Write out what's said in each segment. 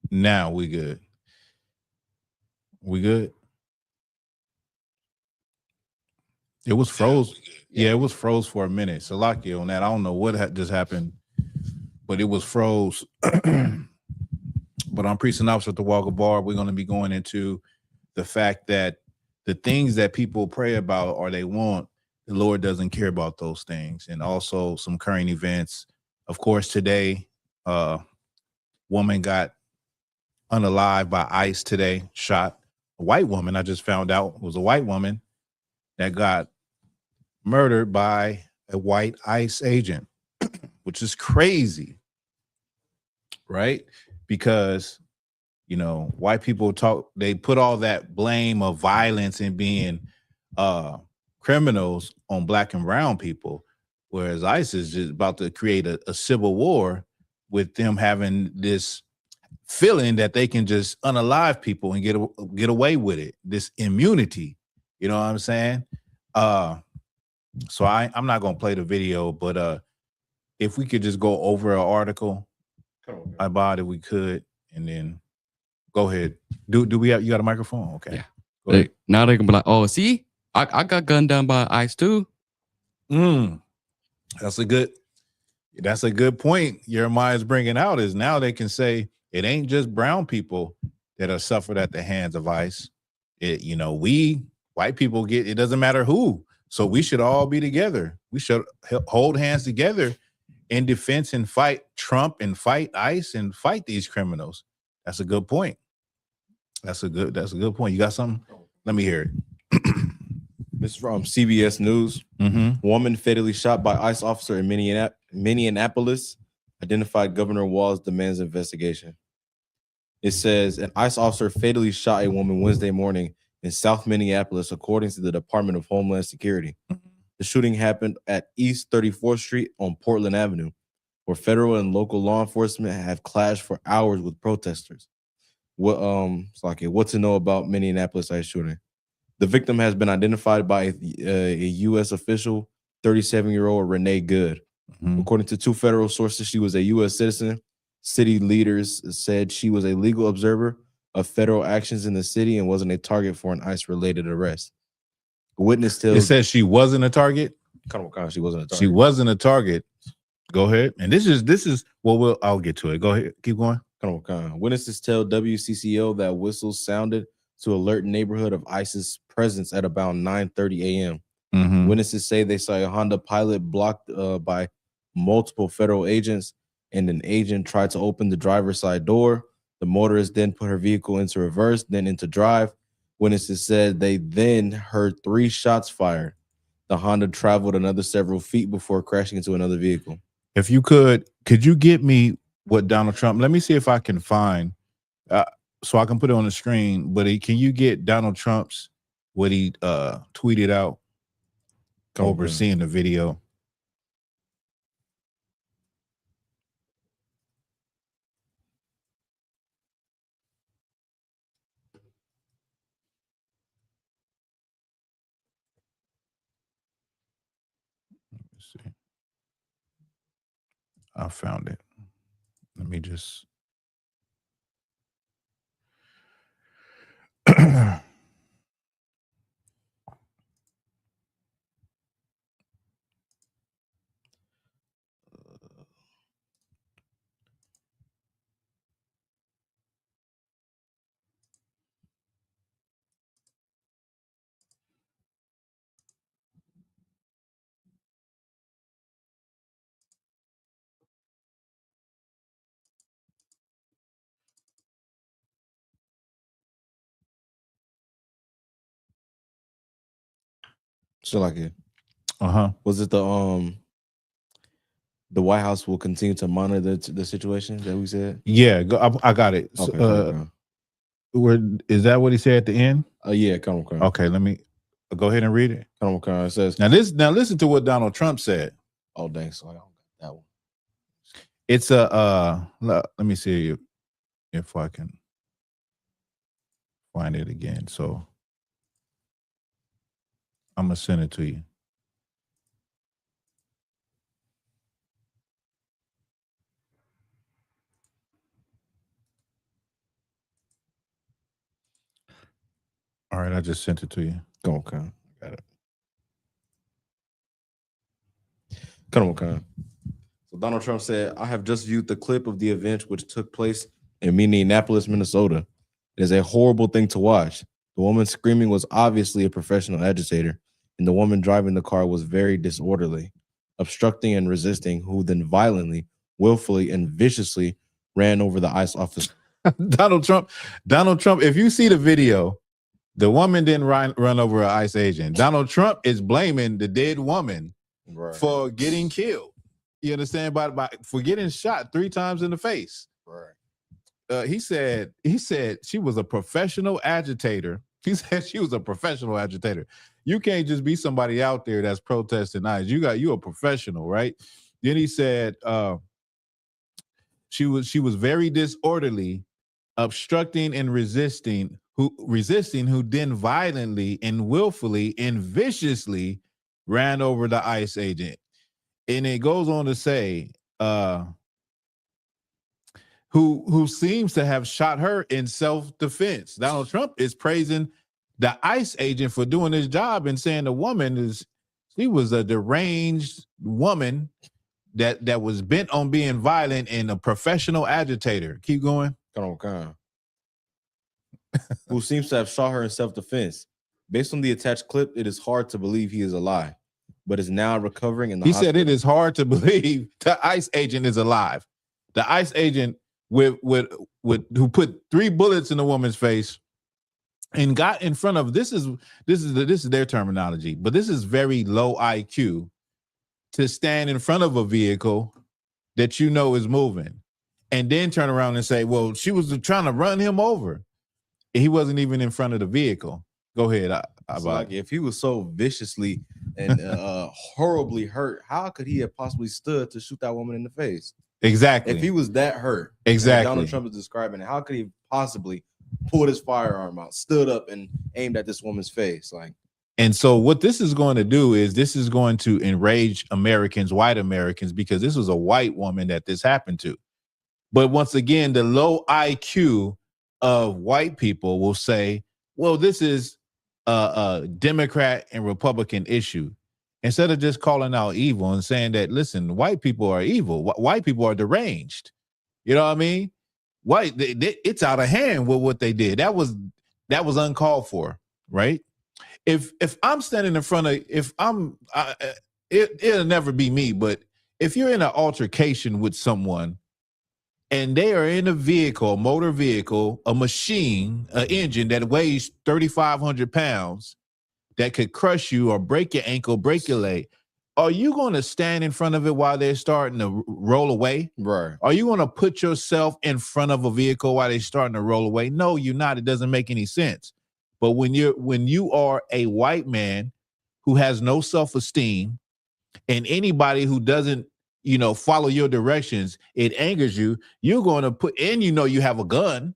Now we good. We good. It was froze. Yeah, it was froze for a minute. Salakia on that. I don't know what just happened, but it was froze. But on Priest and Officer at the Walker Bar, we're going to be going into the fact that the things that people pray about or they want, the Lord doesn't care about those things. And also some current events. Of course, today, woman got unalive by ICE today, shot. A white woman, I just found out, was a white woman that got murdered by a white ICE agent, which is crazy, right? Because white people they put all that blame of violence and being criminals on black and brown people, whereas ICE is just about to create a civil war with them having this feeling that they can just unalive people and get away with it, this immunity. You know what I'm saying? So I'm not gonna play the video, but if we could just go over an article about it, we could, and then go ahead. Do we have, you got a microphone? Okay. Yeah. Now they can be like, oh, see, I got gunned down by ICE too. That's a good point Jeremiah's bringing out, is now they can say it ain't just brown people that are suffered at the hands of ICE. We white people it doesn't matter who. So we should all be together. We should hold hands together in defense and fight Trump and fight ICE and fight these criminals. That's a good point. That's a good point. You got something? Let me hear it. This is from CBS News. Woman fatally shot by ICE officer in Minneapolis. Identified Governor Walz demands investigation. It says an ICE officer fatally shot a woman Wednesday morning in South Minneapolis, according to the Department of Homeland Security. The shooting happened at East 34th Street on Portland Avenue, where federal and local law enforcement have clashed for hours with protesters. What to know about Minneapolis ICE shooting? The victim has been identified by a U.S. official, 37-year-old Renee Good. According to two federal sources, she was a U.S. citizen. City leaders said she was a legal observer of federal actions in the city and wasn't a target for an ICE-related arrest. A witness tells... It says she wasn't a target? She wasn't a target. She wasn't a target. Go ahead. And this is well, I'll get to it. Go ahead. Keep going. Witnesses tell WCCO that whistles sounded to alert neighborhood of ICE's presence at about 9:30 a.m. Witnesses say they saw a Honda Pilot blocked by multiple federal agents, and an agent tried to open the driver's side door. The motorist then put her vehicle into reverse, then into drive. Witnesses said they then heard 3 shots fired. The Honda traveled another several feet before crashing into another vehicle. If you could you get me what Donald Trump, let me see if I can find, so I can put it on the screen, but can you get Donald Trump's, what he tweeted out over seeing the video? Let's see. I found it. Let me just... So like it. Uh-huh. Was it the White House will continue to monitor the situation that we said? Yeah, I got it. Okay. Where is that what he said at the end? Yeah, come on. Okay, let me go ahead and read it. Come on. It says now listen to what Donald Trump said. Oh, dang, so I don't got that one. It's a let me see if I can find it again. So I'm gonna send it to you. All right, I just sent it to you. Come on, Con. Got it. Come on, Con. So Donald Trump said, I have just viewed the clip of the event which took place in Minneapolis, Minnesota. It is a horrible thing to watch. The woman screaming was obviously a professional agitator, and the woman driving the car was very disorderly, obstructing and resisting, who then violently, willfully, and viciously ran over the ICE officer. Donald Trump, if you see the video, the woman didn't run over an ICE agent. Donald Trump is blaming the dead woman for getting killed. You understand? By for getting shot 3 times in the face. Right. He said she was a professional agitator. He said she was a professional agitator. You can't just be somebody out there that's protesting ICE. You a professional, right? Then he said she was very disorderly, obstructing and resisting, who then violently and willfully and viciously ran over the ICE agent. And it goes on to say, who seems to have shot her in self-defense. Donald Trump is praising the ICE agent for doing his job and saying the woman she was a deranged woman that was bent on being violent and a professional agitator. Keep going. Come on. Who seems to have shot her in self-defense. Based on the attached clip, it is hard to believe he is alive, but is now recovering in the hospital. He said it is hard to believe the ICE agent is alive. The ICE agent who put 3 bullets in the woman's face and got in front of this is their terminology, but this is very low IQ to stand in front of a vehicle that you know is moving and then turn around and say, well, she was trying to run him over. He wasn't even in front of the vehicle. Go ahead. Like if he was so viciously and horribly hurt, how could he have possibly stood to shoot that woman in the face? Exactly. If he was that hurt, exactly. Donald Trump is describing it. How could he possibly pulled his firearm out, stood up, and aimed at this woman's face? And so what this is going to do is this is going to enrage Americans, white Americans, because this was a white woman that this happened to. But once again, the low IQ of white people will say, well, this is a Democrat and Republican issue. Instead of just calling out evil and saying that, listen, white people are evil. White people are deranged. You know what I mean? It's out of hand with what they did. That was uncalled for, right? If I'm standing in front of, it'll never be me, but if you're in an altercation with someone and they are in a vehicle, a motor vehicle, a machine, an engine that weighs 3,500 pounds that could crush you or break your ankle, break your leg, are you going to stand in front of it while they're starting to roll away? Right. Are you going to put yourself in front of a vehicle while they're starting to roll away? No, you're not. It doesn't make any sense. But when you are a white man who has no self-esteem, and anybody who doesn't, follow your directions, it angers you. You're going to you have a gun.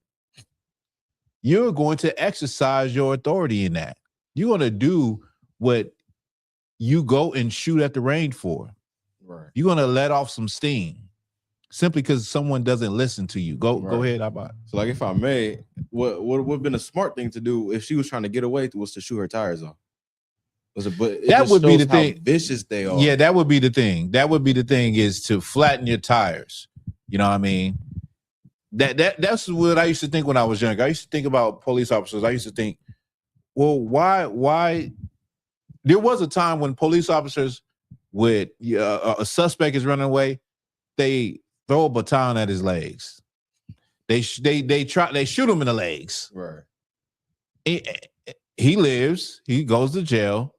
You're going to exercise your authority in that. You're going to do what you go and shoot at the range for. Right. You're going to let off some steam simply because someone doesn't listen to you. Go ahead. So if I may, what would have been a smart thing to do if she was trying to get away was to shoot her tires off. That would be the thing. Vicious they are. Yeah, that would be the thing. That would be the thing, is to flatten your tires. You know what I mean? That's what I used to think when I was younger. I used to think about police officers. I used to think, well, why? There was a time when police officers would, a suspect is running away, they throw a baton at his legs. They shoot him in the legs. Right. He lives. He goes to jail.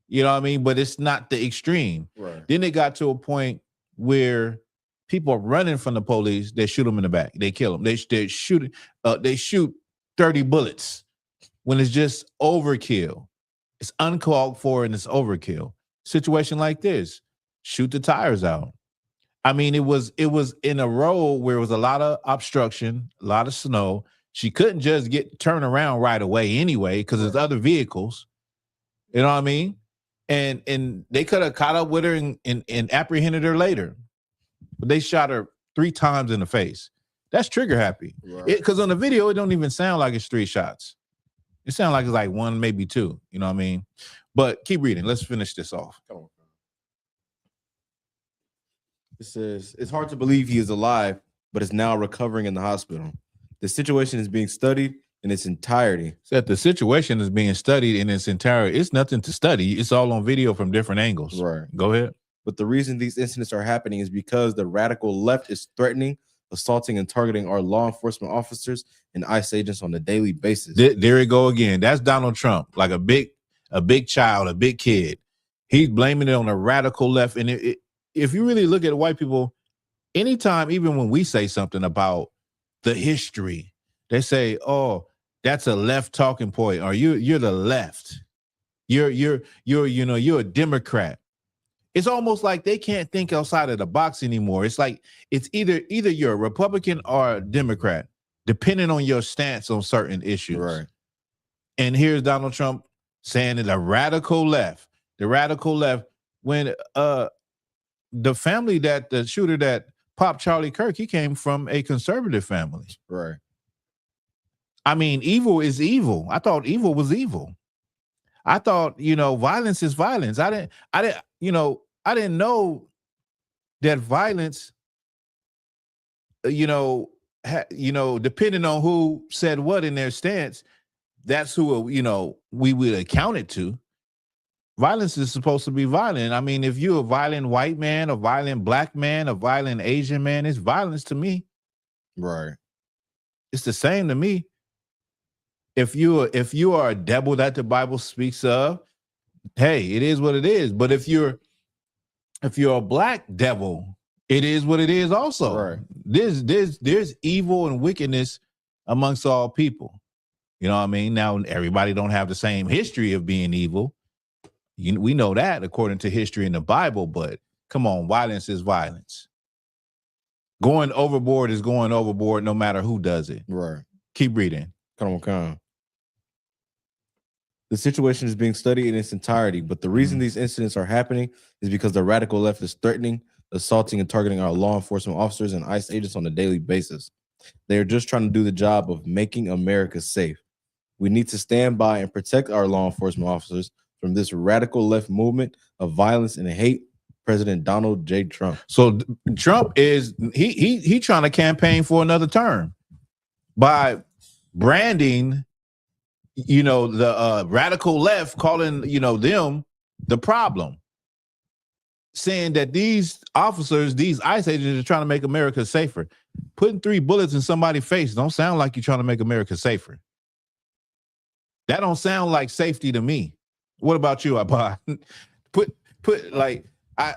You know what I mean? But it's not the extreme. Right. Then it got to a point where people are running from the police. They shoot them in the back. They kill them. They shoot 30 bullets when it's just overkill. It's uncalled for and it's overkill. Situation like this, shoot the tires out. I mean, it was in a road where it was a lot of obstruction, a lot of snow. She couldn't just turn around right away anyway because there's other vehicles. You know what I mean? And they could have caught up with her and apprehended her later. But they shot her 3 times in the face. That's trigger happy. Because on the video, it don't even sound like it's 3 shots. It sounds like it's like one, maybe two. You know what I mean? But keep reading. Let's finish this off. Come on. It says, it's hard to believe he is alive, but is now recovering in the hospital. The situation is being studied in its entirety. That the situation is being studied in its entirety. It's nothing to study. It's all on video from different angles. Right. Go ahead. But the reason these incidents are happening is because the radical left is threatening, assaulting, and targeting our law enforcement officers and ICE agents on a daily basis. There we go again. That's Donald Trump, like a big child, a big kid. He's blaming it on the radical left. And if you really look at white people, anytime, even when we say something about the history, they say, "Oh, that's a left talking point," or you're the left. You're a Democrat. It's almost like they can't think outside of the box anymore. It's like it's either you're a Republican or a Democrat, depending on your stance on certain issues. Right. And here's Donald Trump saying that the radical left, when the family that the shooter that popped Charlie Kirk, he came from a conservative family. Right. I mean, evil is evil. I thought evil was evil. I thought, violence is violence. I didn't know that violence, depending on who said what in their stance, that's who, we would account it to. Violence is supposed to be violent. I mean, if you're a violent white man, a violent black man, a violent Asian man, it's violence to me. Right. It's the same to me. If you are a devil that the Bible speaks of, hey, it is what it is. But if you're a black devil, it is what it is also. Right. There's evil and wickedness amongst all people. You know what I mean? Now, everybody don't have the same history of being evil. We know that according to history in the Bible, but come on, violence is violence. Going overboard is going overboard no matter who does it. Right. Keep reading. Come on. The situation is being studied in its entirety, but the reason these incidents are happening is because the radical left is threatening, assaulting, and targeting our law enforcement officers and ICE agents on a daily basis. They are just trying to do the job of making America safe. We need to stand by and protect our law enforcement officers from this radical left movement of violence and hate. President Donald J. Trump. So Trump is he trying to campaign for another term by branding, the radical left, calling them the problem, saying that these officers, these ICE agents, are trying to make America safer. Putting 3 bullets in somebody's face don't sound like you're trying to make America safer. That don't sound like safety to me. What about you, Abba? I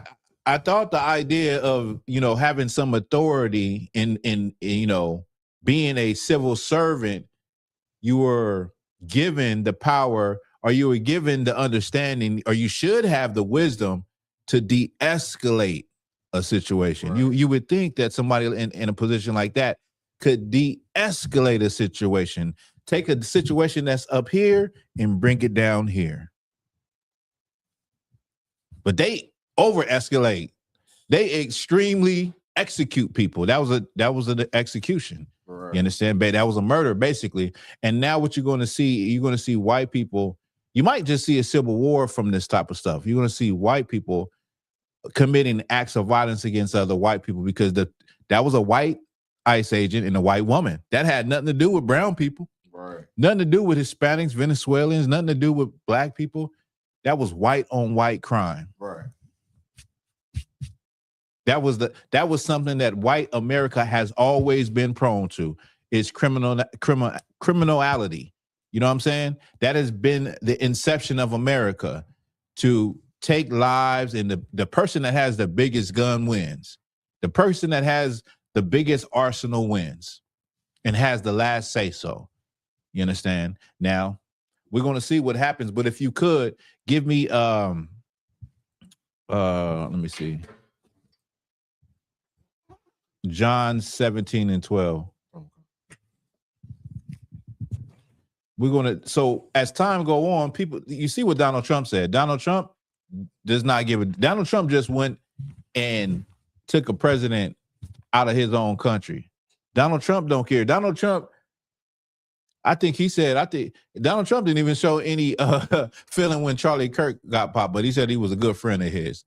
thought the idea of having some authority in being a civil servant, you were given the power, or you were given the understanding, or you should have the wisdom to de-escalate a situation. Right. You would think that somebody in a position like that could de-escalate a situation, take a situation that's up here and bring it down here. But they over-escalate. They extremely execute people. That was an execution. Right. You understand? That was a murder, basically. And now what you're going to see white people. You might just see a civil war from this type of stuff. You're going to see white people committing acts of violence against other white people because that was a white ICE agent and a white woman. That had nothing to do with brown people. Right. Nothing to do with Hispanics, Venezuelans, nothing to do with black people. That was white on white crime. Right. That was something that white America has always been prone to, is criminality. You know what I'm saying? That has been the inception of America, to take lives, and the person that has the biggest gun wins. The person that has the biggest arsenal wins and has the last say so. You understand? Now, we're going to see what happens, but if you could give me let me see. John 17:12. We're going to, so as time go on, people, you see what Donald Trump said. Donald Trump does not give a, Donald Trump just went and took a president out of his own country. Donald Trump don't care. Donald Trump, I think Donald Trump didn't even show any feeling when Charlie Kirk got popped, but he said he was a good friend of his.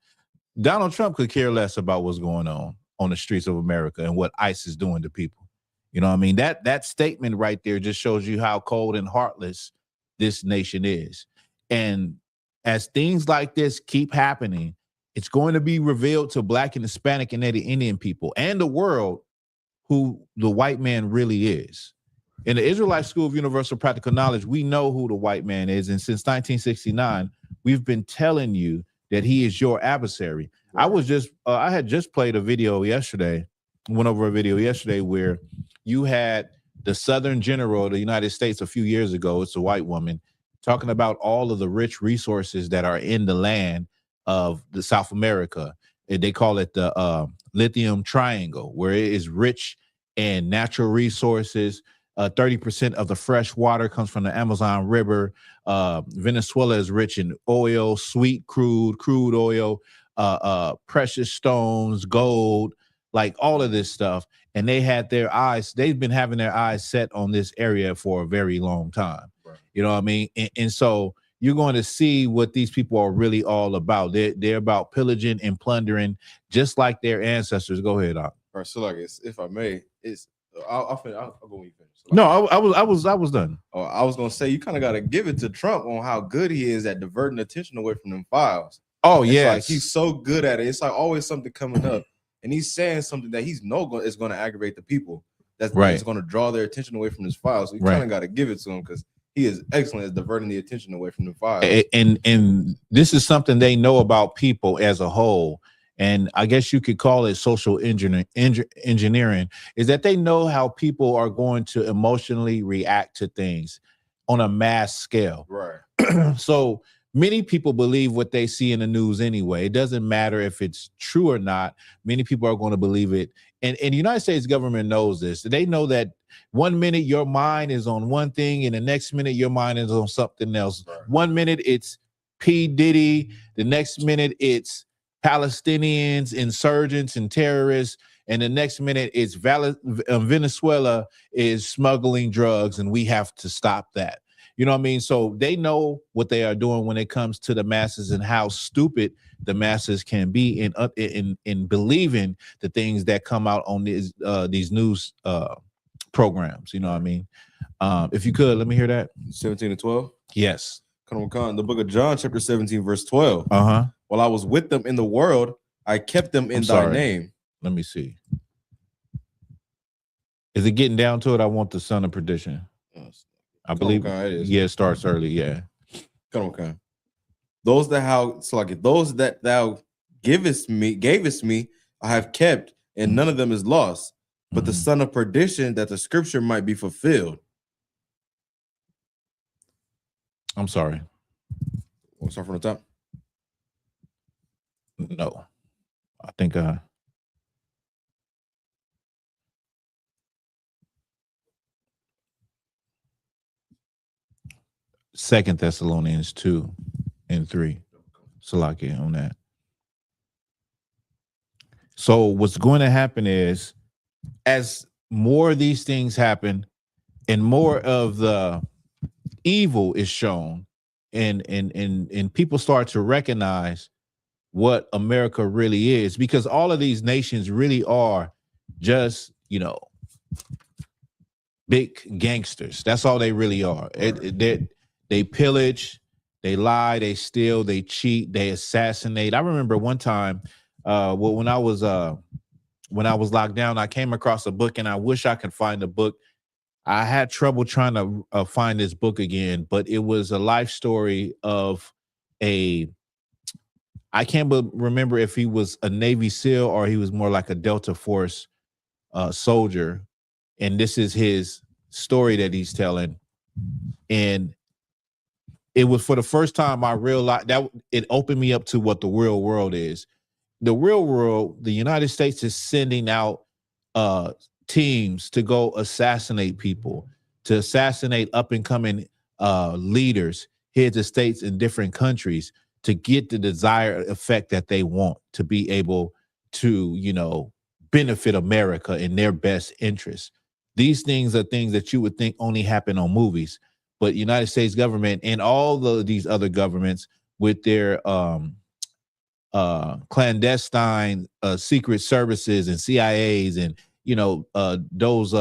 Donald Trump could care less about what's going on the streets of America and what ICE is doing to people. You know what I mean? That statement right there just shows you how cold and heartless this nation is. And as things like this keep happening, it's going to be revealed to Black and Hispanic and Native Indian people and the world who the white man really is. In the Israelite School of Universal Practical Knowledge, we know who the white man is. And since 1969, we've been telling you that he is your adversary. Right. I had just played a video yesterday, went over a video yesterday where you had the Southern General of the United States a few years ago, it's a white woman, talking about all of the rich resources that are in the land of the South America. They call it the lithium triangle, where it is rich in natural resources. 30% of the fresh water comes from the Amazon River. Venezuela is rich in oil, sweet crude oil, precious stones, gold, like all of this stuff. And they've been having their eyes set on this area for a very long time. Right. You know what I mean? And so you're going to see what these people are really all about. They're about pillaging and plundering, just like their ancestors. Go ahead, Doc. All right, so like, if I may, I'll go when you finish. So no, I was done. Oh, I was gonna say you kind of got to give it to Trump on how good he is at diverting attention away from them files. Oh yeah, like he's so good at it. It's like always something coming up, and he's saying something that he's is going to aggravate the people. That's going to draw their attention away from his files. So you kind of got to give it to him because he is excellent at diverting the attention away from the files. And this is something they know about people as a whole. And I guess you could call it social engineering, is that they know how people are going to emotionally react to things on a mass scale. Right. So many people believe what they see in the news anyway. It doesn't matter if it's true or not. Many people are going to believe it. And the United States government knows this. They know that 1 minute your mind is on one thing and the next minute your mind is on something else. Right. 1 minute it's P. Diddy. The next minute it's Palestinians, insurgents, and terrorists, and the next minute it's Venezuela is smuggling drugs, and we have to stop that. You know what I mean? So they know what they are doing when it comes to the masses and how stupid the masses can be in believing the things that come out on these news programs. You know what I mean? If you could, let me hear that. 17 and 12. Yes. The book of John, chapter 17, verse 12. While I was with them in the world, I kept them in thy name. Let me see. Is it getting down to it? I want the son of perdition. I believe it is. Yeah, it starts early. Yeah. Come. Those that thou gavest me, I have kept, and none of them is lost, but the son of perdition, that the scripture might be fulfilled. I'm sorry. We'll start from the top. No, I think Second Thessalonians 2 and 3. Salakia on that. So what's going to happen is, as more of these things happen and more of the evil is shown, and people start to recognize what America really is, because all of these nations really are just, big gangsters. That's all they really are. They pillage, they lie, they steal, they cheat, they assassinate. I remember one time when I was locked down, I came across a book, and I wish I could find the book. I had trouble trying to find this book again, but it was a life story of I can't remember if he was a Navy SEAL or he was more like a Delta Force soldier. And this is his story that he's telling. And it was for the first time I realized that it opened me up to what the real world is. The real world, the United States is sending out teams to go assassinate people, to assassinate up and coming leaders, heads of states in different countries, to get the desired effect that they want, to be able to, benefit America in their best interest. These things are things that you would think only happen on movies, but United States government and these other governments with their clandestine secret services and CIAs and those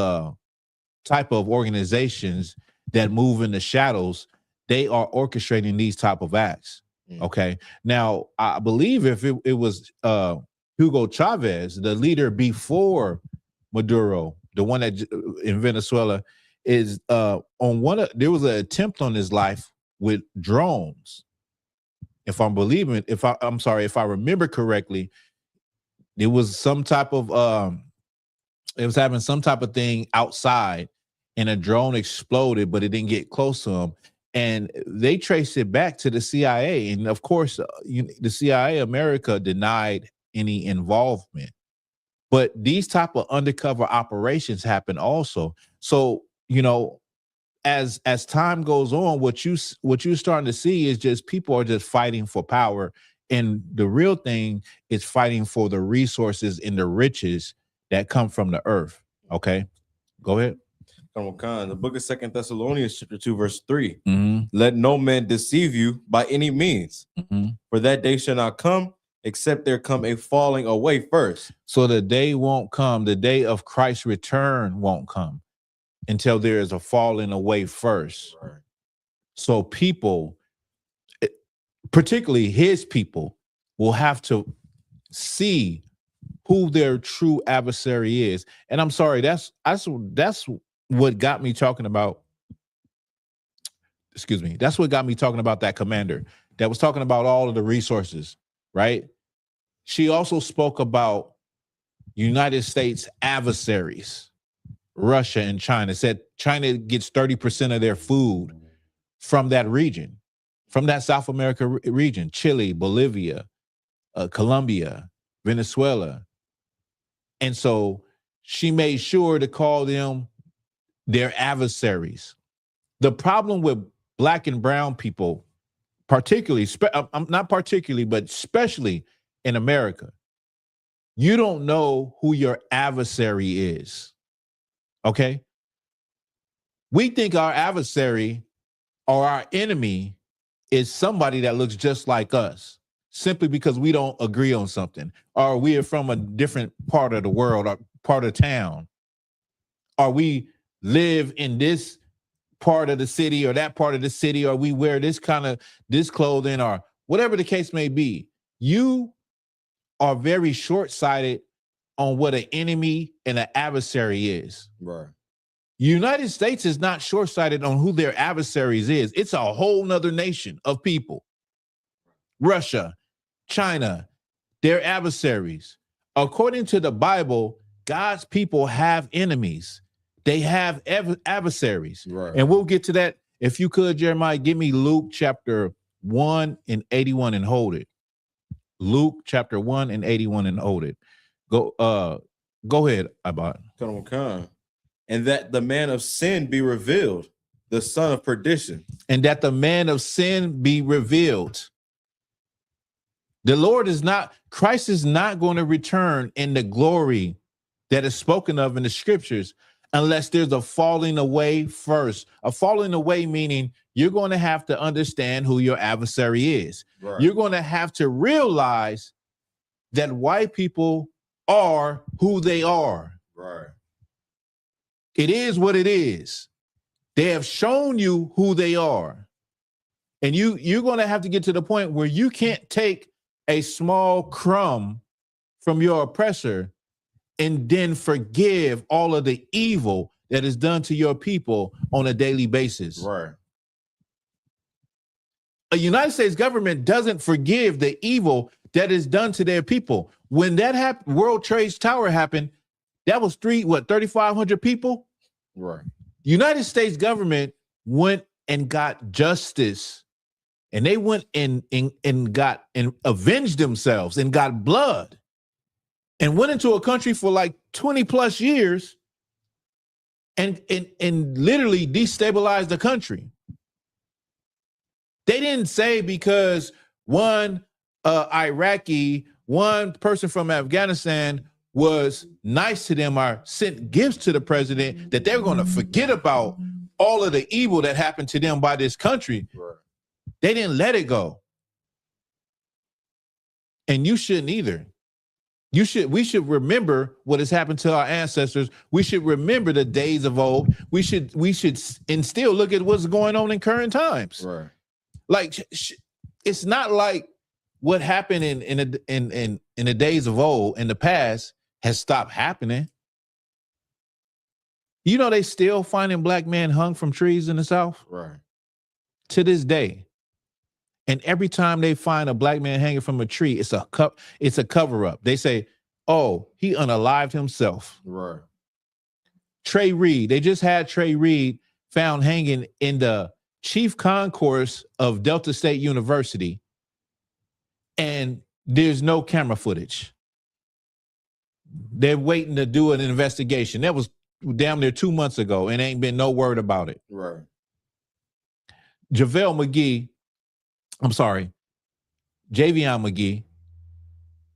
type of organizations that move in the shadows, they are orchestrating these type of acts. Okay. Now, I believe if it was Hugo Chavez, the leader before Maduro, the one that in Venezuela, is there was an attempt on his life with drones. If I remember correctly, it was some type of it was having some type of thing outside, and a drone exploded, but it didn't get close to him. And they traced it back to the CIA. And of course, the CIA America denied any involvement. But these type of undercover operations happen also. So, as time goes on, what you're starting to see is just people are just fighting for power. And the real thing is fighting for the resources and the riches that come from the earth. Okay, go ahead. The book of 2 Thessalonians chapter 2 verse 3. Mm-hmm. Let no man deceive you by any means, for that day shall not come except there come a falling away first. So the day won't come, the day of Christ's return won't come until there is a falling away first. Right. So people, particularly his people, will have to see who their true adversary is. And I'm sorry, that's what got me talking about. Excuse me. That's what got me talking about that commander that was talking about all of the resources, right? She also spoke about United States adversaries, Russia and China. Said China gets 30% of their food from that region, from that South America region, Chile, Bolivia, Colombia, Venezuela. And so she made sure to call them their adversaries. The problem with Black and brown people, particularly, not particularly, but especially in America, you don't know who your adversary is. Okay? We think our adversary or our enemy is somebody that looks just like us, simply because we don't agree on something, or we are from a different part of the world or part of town, or we live in this part of the city or that part of the city, or we wear this clothing, or whatever the case may be. You are very short-sighted on what an enemy and an adversary is. Right. United States is not short-sighted on who their adversaries is. It's a whole nother nation of people. Russia, China, their adversaries. According to the Bible, God's people have enemies. They have adversaries. Right. And we'll get to that. If you could, Jeremiah, give me Luke chapter 1 and 81 and hold it. Luke chapter 1 and 81 and hold it. Go ahead, Abad. And that the man of sin be revealed, the son of perdition. And that the man of sin be revealed. Christ is not going to return in the glory that is spoken of in the scriptures unless there's a falling away first. A falling away meaning you're going to have to understand who your adversary is. Right. You're going to have to realize that white people are who they are. Right. It is what it is. They have shown you who they are. And you're going to have to get to the point where you can't take a small crumb from your oppressor and then forgive all of the evil that is done to your people on a daily basis. Right. A United States government doesn't forgive the evil that is done to their people. When that happened, World Trade Tower happened, that was 3,500 people? Right. United States government went and got justice, and they went and got and avenged themselves and got blood and went into a country for like 20 plus years and literally destabilized the country. They didn't say because one Iraqi, one person from Afghanistan was nice to them or sent gifts to the president, that they're going to forget about all of the evil that happened to them by this country. Right. They didn't let it go. And you shouldn't either. We should remember what has happened to our ancestors. We should remember the days of old. We should and still look at what's going on in current times. Right. Like it's not like what happened in the days of old in the past has stopped happening. You know, they still finding black men hung from trees in the South. Right. To this day. And every time they find a black man hanging from a tree, it's a cover up. They say, "Oh, he unalived himself." Right. Trey Reed, they just had Trey Reed found hanging in the chief concourse of Delta State University, and there's no camera footage. They're waiting to do an investigation. That was damn near 2 months ago, and ain't been no word about it. Right. Javion McGee,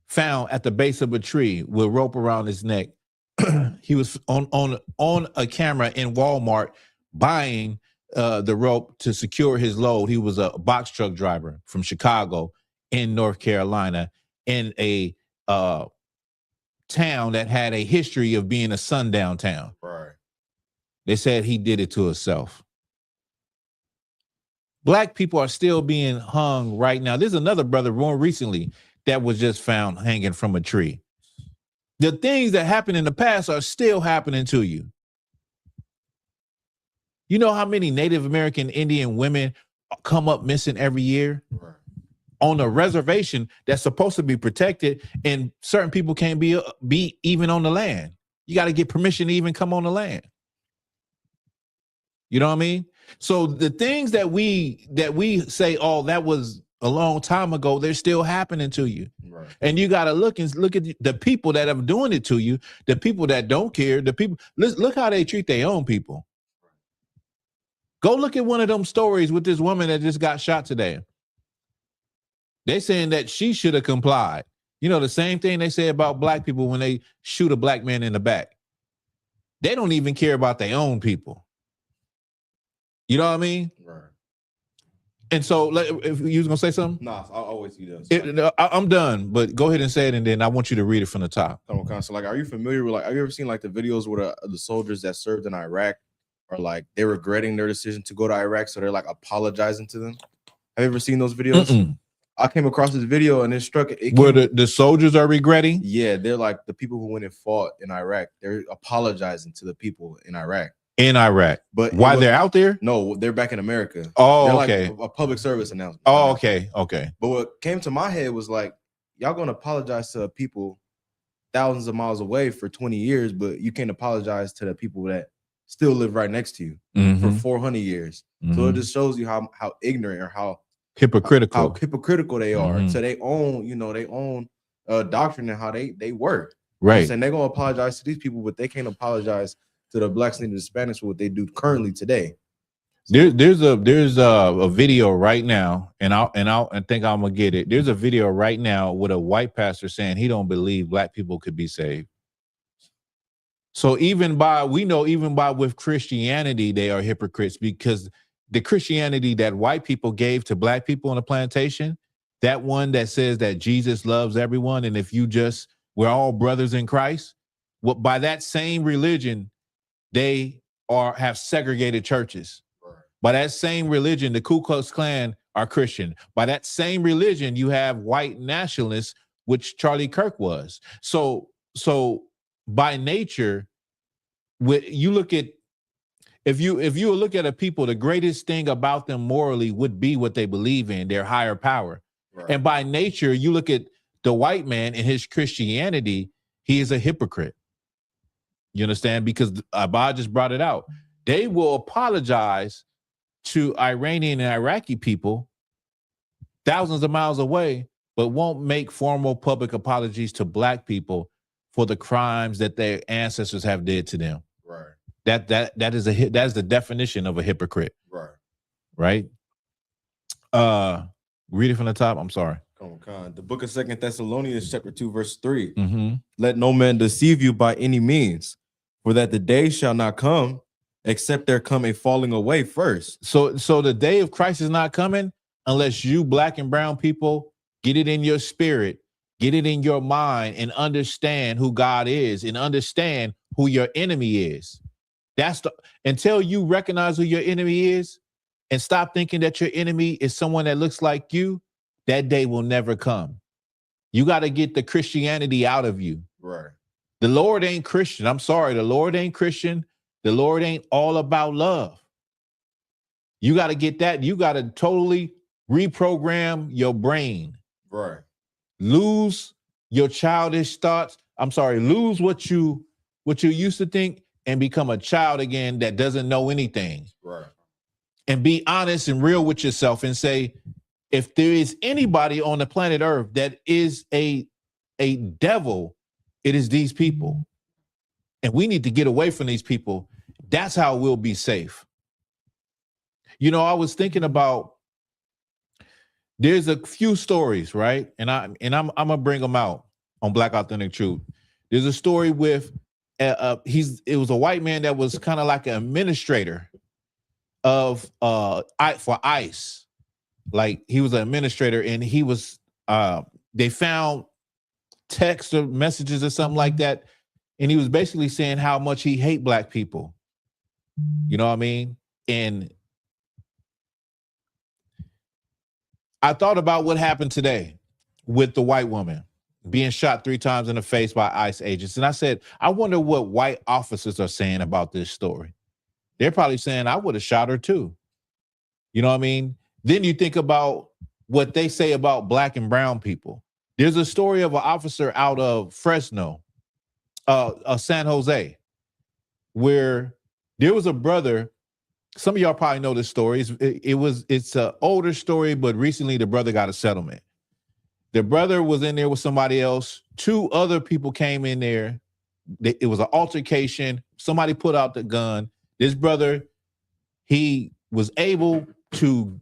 found at the base of a tree with rope around his neck. He was on a camera in Walmart buying the rope to secure his load. He was a box truck driver from Chicago in North Carolina in a town that had a history of being a sundown town. Right. They said he did it to himself. Black people are still being hung right now. There's another brother more recently that was just found hanging from a tree. The things that happened in the past are still happening to you. You know how many Native American Indian women come up missing every year? Right. On a reservation that's supposed to be protected, and certain people can't be even on the land. You got to get permission to even come on the land. You know what I mean? So the things that we say, "Oh, that was a long time ago," they're still happening to you. Right. And you got to look at the people that are doing it to you, the people that don't care, the people. Look how they treat their own people. Go look at one of them stories with this woman that just got shot today. They're saying that she should have complied. You know, the same thing they say about black people when they shoot a black man in the back. They don't even care about their own people. You know what I mean? Right. And so, if you was gonna say something, Nah, I'll always see that. I'm done. But go ahead and say it, and then I want you to read it from the top. So, like, are you familiar with have you ever seen like the videos where the soldiers that served in Iraq are like they're regretting their decision to go to Iraq, so they're like apologizing to them? Have you ever seen those videos? Mm-mm. I came across this video and it struck it. Where the soldiers are regretting? Yeah, they're like the people who went and fought in Iraq. They're apologizing to the people in Iraq. In Iraq, but why they're out there? No, they're back in America. Oh, they're okay. Like a public service announcement. Oh, okay. But what came to my head was like, y'all gonna apologize to people thousands of miles away for 20 years, but you can't apologize to the people that still live right next to you for 400 years. Mm-hmm. So it just shows you how ignorant or how hypocritical they are. Mm-hmm. So they own doctrine and how they work. Right. And they're gonna apologize to these people, but they can't apologize to the blacks and the Hispanics for what they do currently today. There's a video right now, and I think I'm gonna get it. There's a video right now with a white pastor saying he don't believe black people could be saved. So even with Christianity, they are hypocrites, because the Christianity that white people gave to black people on the plantation, that one that says that Jesus loves everyone, and we're all brothers in Christ. Well, by that same religion, they have segregated churches. Right. By that same religion, the Ku Klux Klan are Christian. By that same religion, you have white nationalists, which Charlie Kirk was. So by nature, if you look at a people, the greatest thing about them morally would be what they believe in, their higher power. Right. And by nature, you look at the white man in his Christianity, he is a hypocrite. You understand? Because Abba just brought it out. They will apologize to Iranian and Iraqi people thousands of miles away, but won't make formal public apologies to black people for the crimes that their ancestors have did to them. Right. That is the definition of a hypocrite. Right. Right. Read it from the top. I'm sorry. Oh, God. The book of 2 Thessalonians, chapter 2, verse 3. Mm-hmm. Let no man deceive you by any means, for that the day shall not come, except there come a falling away first. So the day of Christ is not coming unless you black and brown people get it in your spirit, get it in your mind, and understand who God is and understand who your enemy is. Until you recognize who your enemy is and stop thinking that your enemy is someone that looks like you, that day will never come. You got to get the Christianity out of you. Right. The Lord ain't Christian. I'm sorry. The Lord ain't Christian. The Lord ain't all about love. You got to get that. You got to totally reprogram your brain. Right. Lose your childish thoughts. I'm sorry. Lose what you used to think and become a child again that doesn't know anything. Right. And be honest and real with yourself and say, if there is anybody on the planet Earth that is a devil, it is these people. And we need to get away from these people. That's how we'll be safe. You know, I was thinking about, there's a few stories, right? And I'm gonna bring them out on Black Authentic Truth. There's a story with it was a white man that was kind of like an administrator of for ICE. Like he was an administrator, and he was they found text or messages or something like that, and he was basically saying how much he hate black people. You know what I mean? And I thought about what happened today with the white woman being shot 3 times in the face by ICE agents. And I said, I wonder what white officers are saying about this story. They're probably saying, I would have shot her too. You know what I mean? Then you think about what they say about black and brown people. There's a story of an officer out of Fresno, San Jose, where there was a brother. Some of y'all probably know this story. It's an older story, but recently the brother got a settlement. The brother was in there with somebody else. 2 other people came in there. It was an altercation. Somebody put out the gun. This brother, he was able to,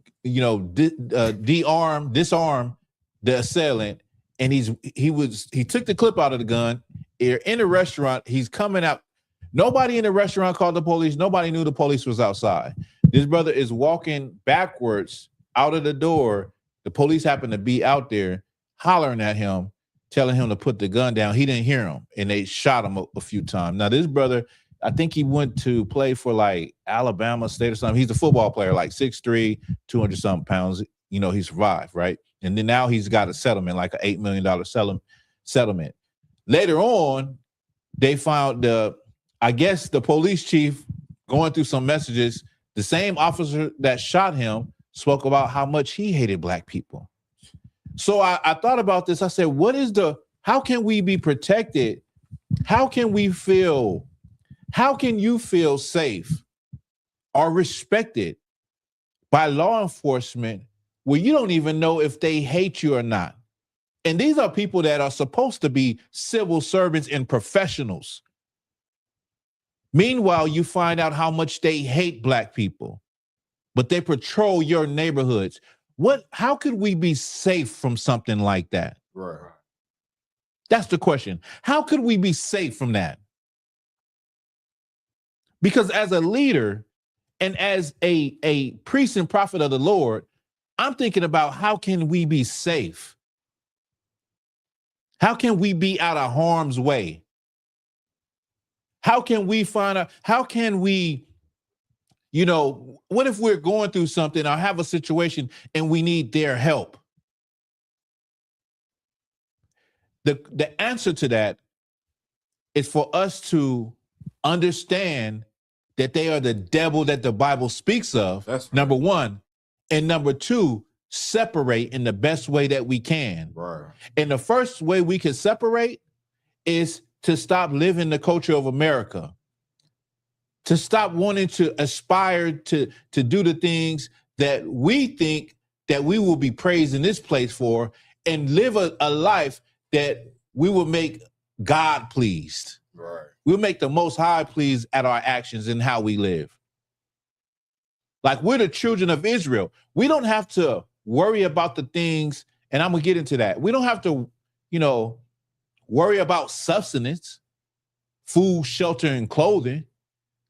disarm the assailant, and he took the clip out of the gun. They're in a restaurant. He's coming out. Nobody in the restaurant called the police. Nobody knew the police was outside. This brother is walking backwards out of the door. The police happened to be out there hollering at him, telling him to put the gun down. He didn't hear him, and they shot him a few times. Now, this brother, I think he went to play for like Alabama State or something. He's a football player, like 6'3", 200-something pounds. You know, he survived, right? And then now he's got a settlement, like an $8 million settlement. Later on, they found I guess the police chief going through some messages. The same officer that shot him spoke about how much he hated black people. So I thought about this. I said, how can we be protected? How can you feel safe or respected by law enforcement where you don't even know if they hate you or not? And these are people that are supposed to be civil servants and professionals. Meanwhile, you find out how much they hate black people, but they patrol your neighborhoods. How could we be safe from something like that? Right. That's the question. How could we be safe from that? Because as a leader and as a priest and prophet of the Lord, I'm thinking about how can we be safe? How can we be out of harm's way? How can we what if we're going through something or have a situation and we need their help? The answer to that is for us to understand that they are the devil that the Bible speaks of. That's right. Number one. And number two, separate in the best way that we can. Right. And the first way we can separate is to stop living the culture of America, to stop wanting to aspire to do the things that we think that we will be praised in this place for, and live a life that we will make God pleased. Right. We'll make the Most High pleased at our actions and how we live. Like we're the children of Israel. We don't have to worry about the things And I'm gonna get into that. We don't have to, worry about subsistence, food, shelter, and clothing.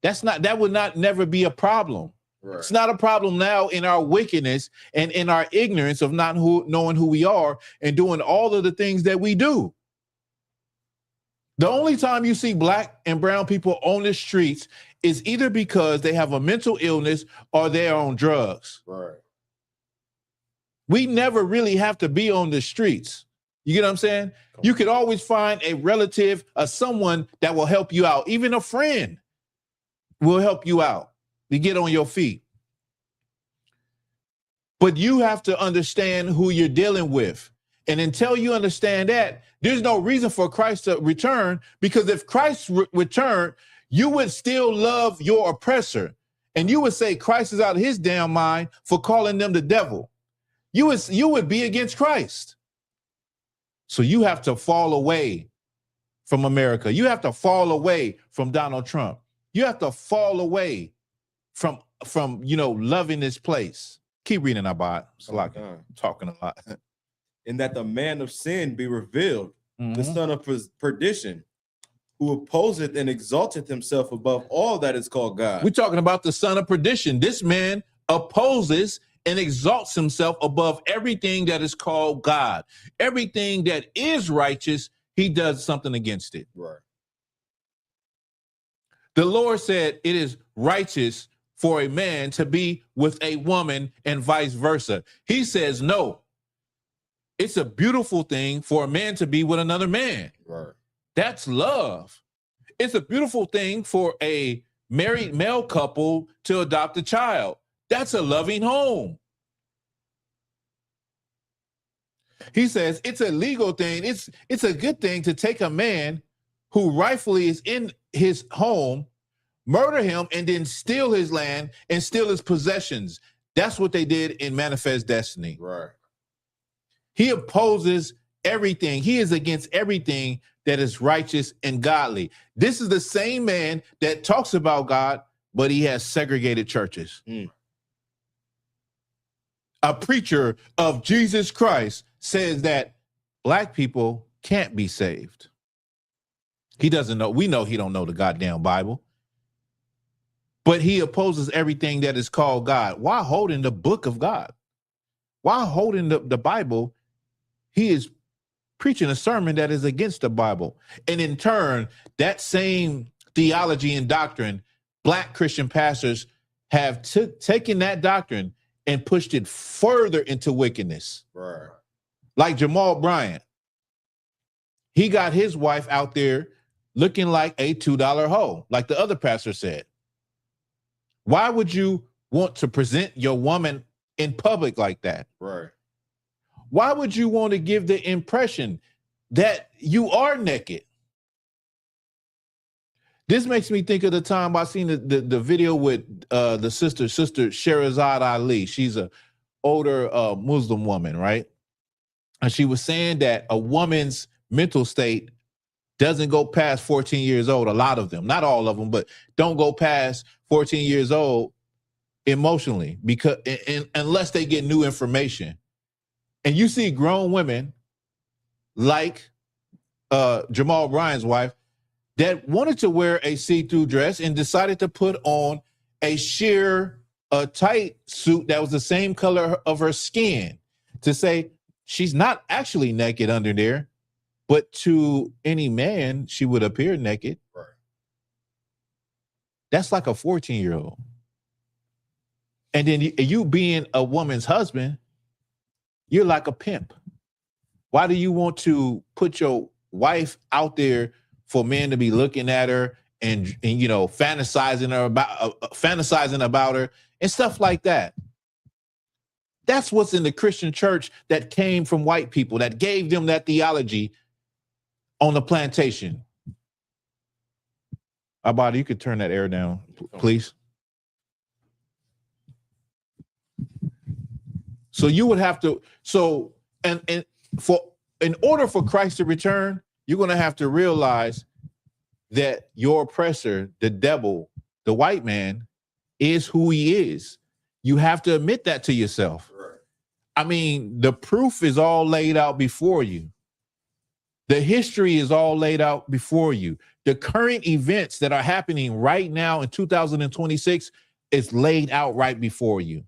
That would not never be a problem. Right. It's not a problem now in our wickedness and in our ignorance of not knowing who we are and doing all of the things that we do. The only time you see black and brown people on the streets is either because they have a mental illness or they're on drugs. Right. We never really have to be on the streets. You get what I'm saying? You could always find a relative or someone that will help you out. Even a friend will help you out to get on your feet. But you have to understand who you're dealing with. And until you understand that, there's no reason for Christ to return, because if Christ returned, you would still love your oppressor. And you would say Christ is out of his damn mind for calling them the devil. You would be against Christ. So you have to fall away from America. You have to fall away from Donald Trump. You have to fall away from loving this place. Keep reading about talking a lot. And that the man of sin be revealed, Mm-hmm. the son of perdition, who opposeth and exalteth himself above all that is called God. We're talking about the son of perdition. This man opposes and exalts himself above everything that is called God. Everything that is righteous, he does something against it. Right. The Lord said it is righteous for a man to be with a woman and vice versa. He says, no, it's a beautiful thing for a man to be with another man. Right. That's love. It's a beautiful thing for a married male couple to adopt a child. That's a loving home. He says it's a legal thing. It's a good thing to take a man who rightfully is in his home, murder him, and then steal his land and steal his possessions. That's what they did in Manifest Destiny. Right. He opposes everything. He is against everything that is righteous and godly. This is the same man that talks about God, but he has segregated churches. A preacher of Jesus Christ says that black people can't be saved. He doesn't know. We know he don't know the goddamn Bible. But he opposes everything that is called God. Why holding the book of God? Why holding the Bible? He is preaching a sermon that is against the Bible. And in turn, that same theology and doctrine, black Christian pastors have taken that doctrine and pushed it further into wickedness. Right. Like Jamal Bryant. He got his wife out there looking like a $2 hoe, like the other pastor said. Why would you want to present your woman in public like that? Right. Why would you want to give the impression that you are naked? This makes me think of the time I seen the video with the sister Sherazad Ali. She's an older Muslim woman, right? And she was saying that a woman's mental state doesn't go past 14 years old. A lot of them, not all of them, but don't go past 14 years old emotionally, because unless they get new information. And you see grown women like Jamal Bryant's wife that wanted to wear a see-through dress and decided to put on a sheer, tight suit that was the same color of her skin, to say she's not actually naked under there, but to any man, she would appear naked. Right. That's like a 14-year-old. And then you being a woman's husband, you're like a pimp. Why do you want to put your wife out there for men to be looking at her and fantasizing about her and stuff like that? That's what's in the Christian church that came from white people, that gave them that theology on the plantation. Abadi, you could turn that air down, please. So you would have to, in order for Christ to return, you're going to have to realize that your oppressor, the devil, the white man, is who he is. You have to admit that to yourself. Right. I mean, the proof is all laid out before you. The history is all laid out before you. The current events that are happening right now in 2026 is laid out right before you.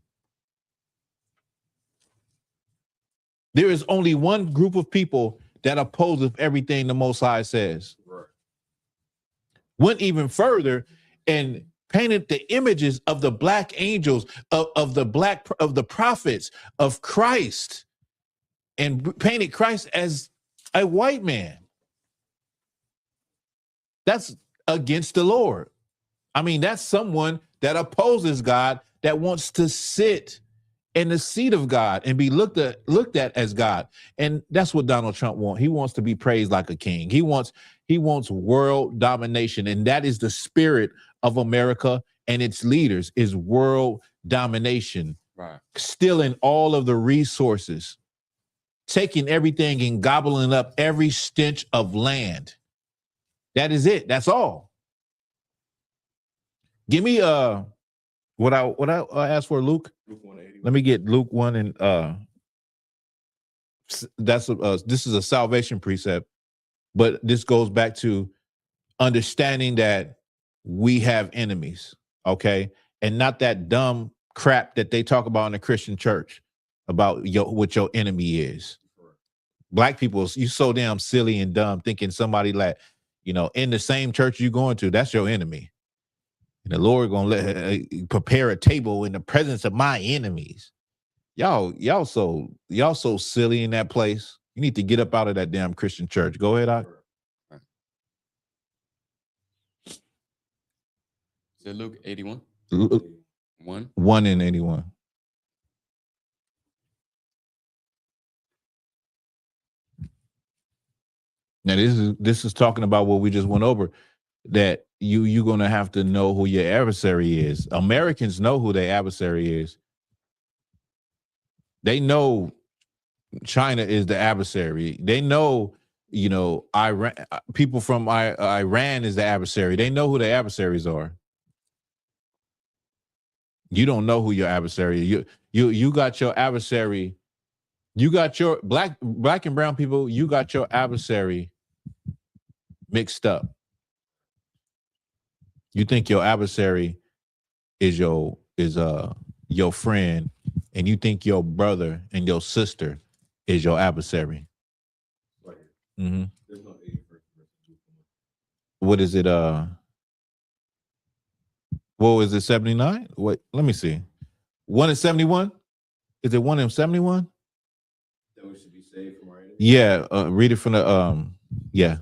There is only one group of people that opposes everything the Most High says. Right. Went even further and painted the images of the black angels, of the prophets, of Christ, and painted Christ as a white man. That's against the Lord. I mean, that's someone that opposes God, that wants to sit in the seat of God and be looked at as God. And that's what Donald Trump wants. He wants to be praised like a king. He wants world domination. And that is the spirit of America and its leaders, is world domination. Right. Stealing all of the resources, taking everything and gobbling up every stench of land. That is it. That's all. Give me what I asked for, Luke. Let me get Luke 1 and this is a salvation precept, but this goes back to understanding that we have enemies, okay? And not that dumb crap that they talk about in the Christian church about what your enemy is. Black people, you so damn silly and dumb thinking somebody like, in the same church you going to, that's your enemy. And the Lord gonna prepare a table in the presence of my enemies. Y'all so silly in that place. You need to get up out of that damn Christian church. Go ahead, Doc. Is it Luke 81? 1 in 81. Now this is talking about what we just went over, that you're gonna have to know who your adversary is. Americans know who their adversary is. They know China is the adversary. They know, Iran, people from Iran is the adversary. They know who the adversaries are. You don't know who your adversary is. You got your adversary. You got your black and brown people. You got your adversary mixed up. You think your adversary is your friend, and you think your brother and your sister is your adversary. Mm-hmm. What is it? What was it? 79? Wait, let me see. 1 in 71? Is it 1 in 71? That we should be saved from our enemies? Yeah, read it from the yeah.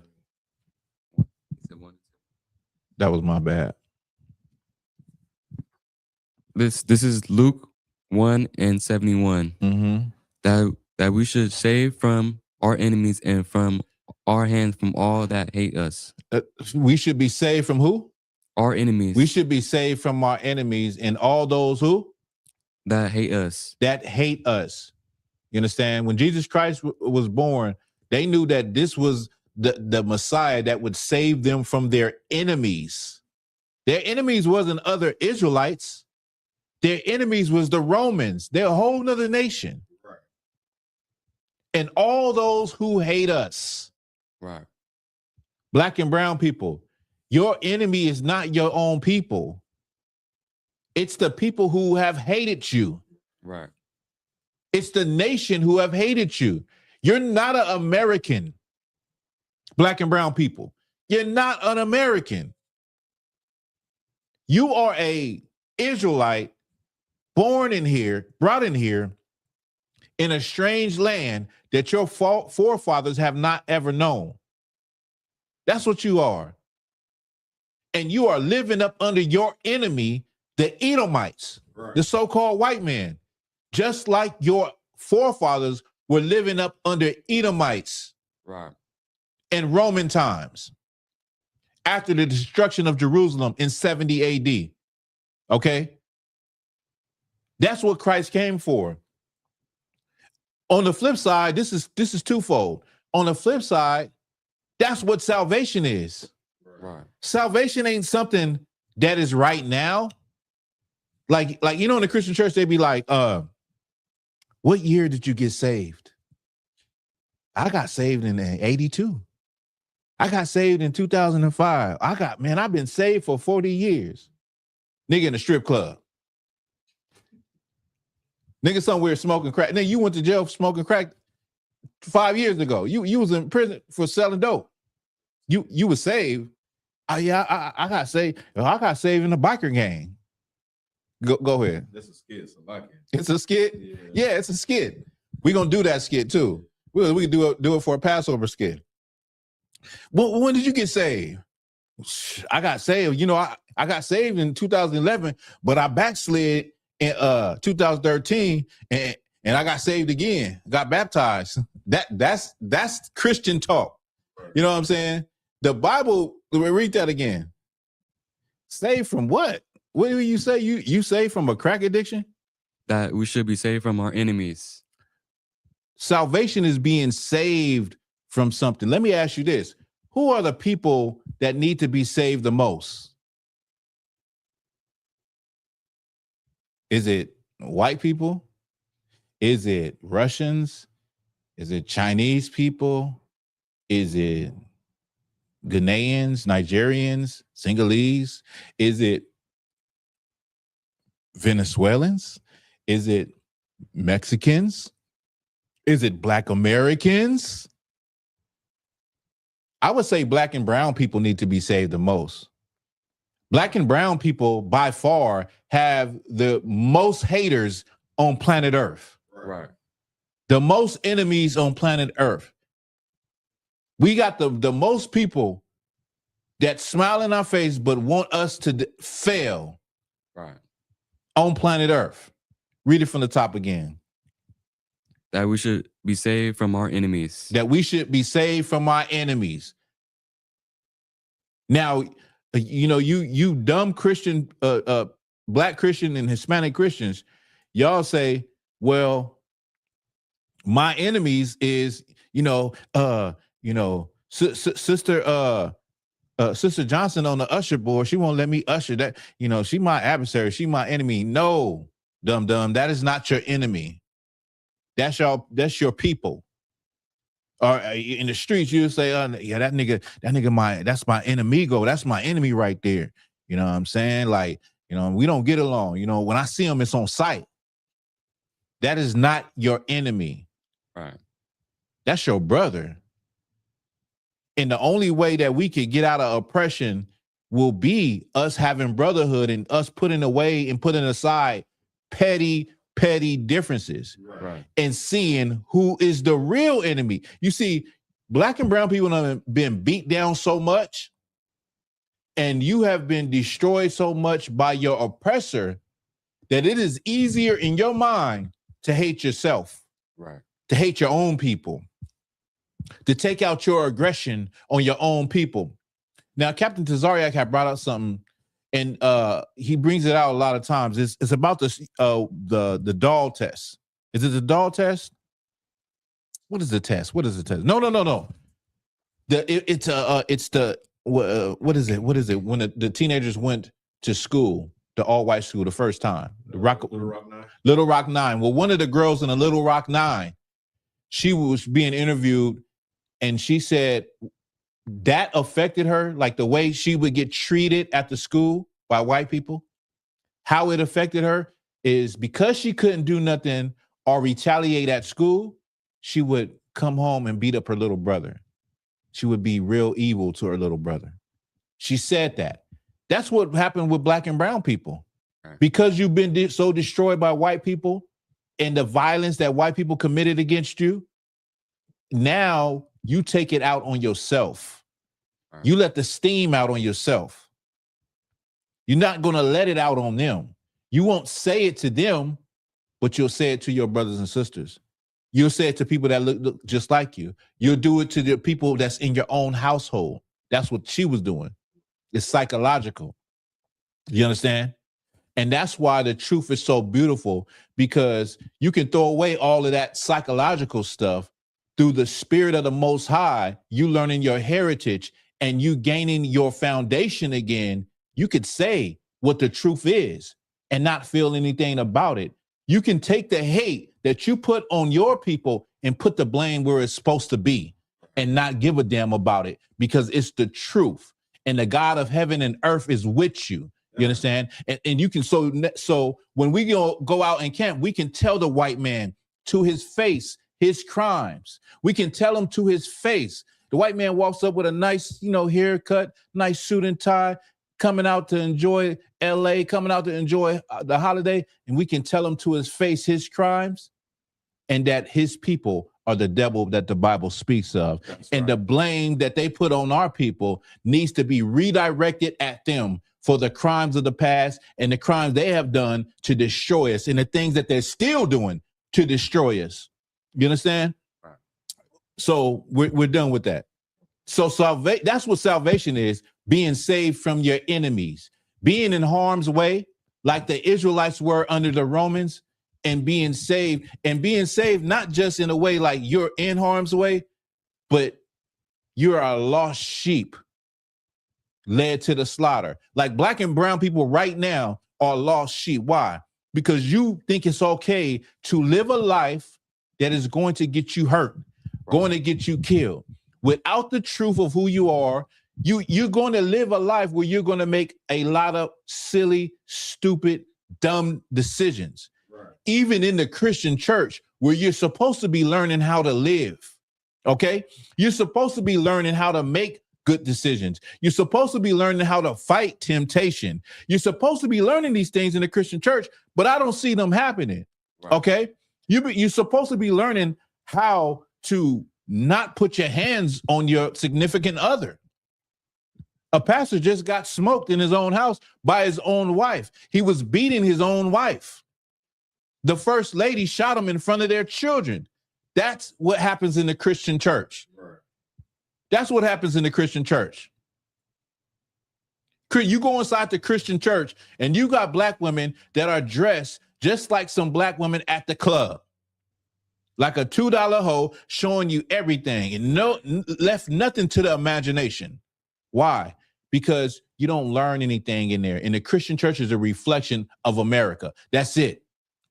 That was my bad. This is Luke 1 and 71. Mm-hmm. That we should save from our enemies and from our hands from all that hate us. We should be saved from who? Our enemies. We should be saved from our enemies and all those who? That hate us. That hate us. You understand? When Jesus Christ was born, they knew that this was the Messiah that would save them from their enemies. Their enemies wasn't other Israelites. Their enemies was the Romans. They're a whole nother nation. Right. And all those who hate us. Right. Black and brown people. Your enemy is not your own people. It's the people who have hated you. Right. It's the nation who have hated you. You're not an American. Black and brown people. You're not an American. You are a Israelite born in here, brought in here in a strange land that your forefathers have not ever known. That's what you are. And you are living up under your enemy, the Edomites, right, the so-called white man, just like your forefathers were living up under Edomites, right, in Roman times after the destruction of Jerusalem in 70 AD. Okay? That's what Christ came for. On the flip side, this is twofold. On the flip side, that's what salvation is. right. Salvation ain't something that is right now. Like in the Christian church, they be like, What year did you get saved? I got saved in 82. I got saved in 2005. I've been saved for 40 years. Nigga in a strip club. Nigga somewhere smoking crack. Then you went to jail for smoking crack 5 years ago. You was in prison for selling dope. You was saved. I got saved. I got saved in a biker gang. Go ahead. That's a skit. So I like it. It's a skit. Yeah, it's a skit. We're gonna do that skit too. We can do it for a Passover skit. Well, when did you get saved? I got saved. I got saved in 2011, but I backslid in 2013, and I got saved again. Got baptized. That's Christian talk. You know what I'm saying? The Bible. Read that again. Saved from what? What do you say? You saved from a crack addiction? That we should be saved from our enemies. Salvation is being saved from something. Let me ask you this. Who are the people that need to be saved the most? Is it white people? Is it Russians? Is it Chinese people? Is it Ghanaians, Nigerians, Senegalese? Is it Venezuelans? Is it Mexicans? Is it Black Americans? I would say Black and brown people need to be saved the most. Black and brown people by far have the most haters on planet Earth. Right. The most enemies on planet Earth. We got the most people that smile in our face but want us to fail. Right. On planet Earth. Read it from the top again. That we should be saved from our enemies. That we should be saved from our enemies. Now, you dumb Christian, Black Christian and Hispanic Christians, y'all say, well, my enemies is, Sister Johnson on the usher board. She won't let me usher that. She my adversary. She my enemy. No, dumb. That is not your enemy. That's your people. Or in the streets, you say, yeah, that nigga, that's my enemigo. That's my enemy right there. You know what I'm saying? Like, we don't get along. When I see him, it's on sight. That is not your enemy. Right. That's your brother. And the only way that we could get out of oppression will be us having brotherhood and us putting away and putting aside petty differences. Right. And seeing who is the real enemy. You see, Black and brown people have been beat down so much, and you have been destroyed so much by your oppressor that it is easier in your mind to hate yourself, Right. to hate your own people, to take out your aggression on your own people. Now, Captain Tazariak had brought up something, and he brings it out a lot of times. It's about the doll test. Is it the doll test? What is the test? What is the test? No. It's the what is it? What is it? When the teenagers went to school, the all-white school, the first time, Little Rock Nine. Well, one of the girls in the Little Rock Nine, she was being interviewed, and she said that affected her, like the way she would get treated at the school by white people. How it affected her is because she couldn't do nothing or retaliate at school, she would come home and beat up her little brother. She would be real evil to her little brother. She said that. That's what happened with Black and brown people. Right. Because you've been so destroyed by white people and the violence that white people committed against you, now you take it out on yourself. Right. You let the steam out on yourself. You're not going to let it out on them. You won't say it to them, but you'll say it to your brothers and sisters. You'll say it to people that look just like you. You'll do it to the people that's in your own household. That's what she was doing. It's psychological. You understand? And that's why the truth is so beautiful, because you can throw away all of that psychological stuff through the spirit of the Most High, you learning your heritage and you gaining your foundation again. You could say what the truth is and not feel anything about it, You can take the hate that you put on your people and put the blame where it's supposed to be and not give a damn about it because it's the truth. And the God of heaven and earth is with you. You understand? And you can, so when we go out and camp, we can tell the white man to his face, his crimes. We can tell him to his face. The white man walks up with a nice, haircut, nice suit and tie, coming out to enjoy LA, coming out to enjoy the holiday. And we can tell him to his face, his crimes, and that his people are the devil that the Bible speaks of. And the blame that they put on our people needs to be redirected at them for the crimes of the past and the crimes they have done to destroy us and the things that they're still doing to destroy us. You understand? Right. So we're done with that. So that's what salvation is, being saved from your enemies, being in harm's way like the Israelites were under the Romans, and being saved not just in a way like you're in harm's way, but you're a lost sheep led to the slaughter. Like black and brown people right now are lost sheep. Why? Because you think it's okay to live a life that is going to get you hurt, going to get you killed. Without the truth of who you are, you're going to live a life where you're going to make a lot of silly, stupid, dumb decisions. Even in the Christian church, where you're supposed to be learning how to live, okay? You're supposed to be learning how to make good decisions. You're supposed to be learning how to fight temptation. You're supposed to be learning these things in the Christian church, but I don't see them happening, okay? You're supposed to be learning how to not put your hands on your significant other. A pastor just got smoked in his own house by his own wife. He was beating his own wife. The first lady shot him in front of their children. That's what happens in the Christian church. Right. That's what happens in the Christian church. You go inside the Christian church and you got black women that are dressed just like some black women at the club. Like a $2 hoe showing you everything and left nothing to the imagination. Why? Because you don't learn anything in there. And the Christian church is a reflection of America. That's it.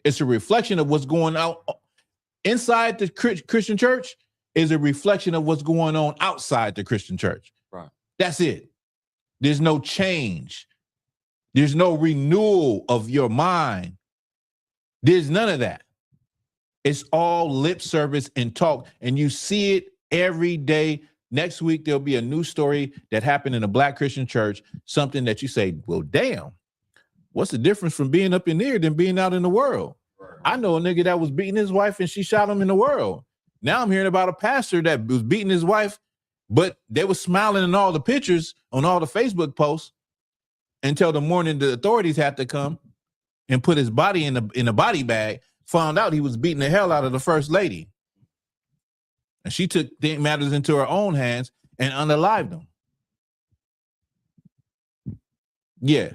It's a reflection of what's going on inside the Christian church is a reflection of what's going on outside the Christian church. Right. That's it. There's no change. There's no renewal of your mind. There's none of that. It's all lip service and talk. And you see it every day. Next week, there'll be a new story that happened in a black Christian church, something that you say, well, damn. What's the difference from being up in there than being out in the world? Right. I know a nigga that was beating his wife and she shot him in the world. Now I'm hearing about a pastor that was beating his wife, but they were smiling in all the pictures on all the Facebook posts until the morning the authorities had to come and put his body in a body bag, found out he was beating the hell out of the first lady. And she took matters into her own hands and unalived him. Yeah.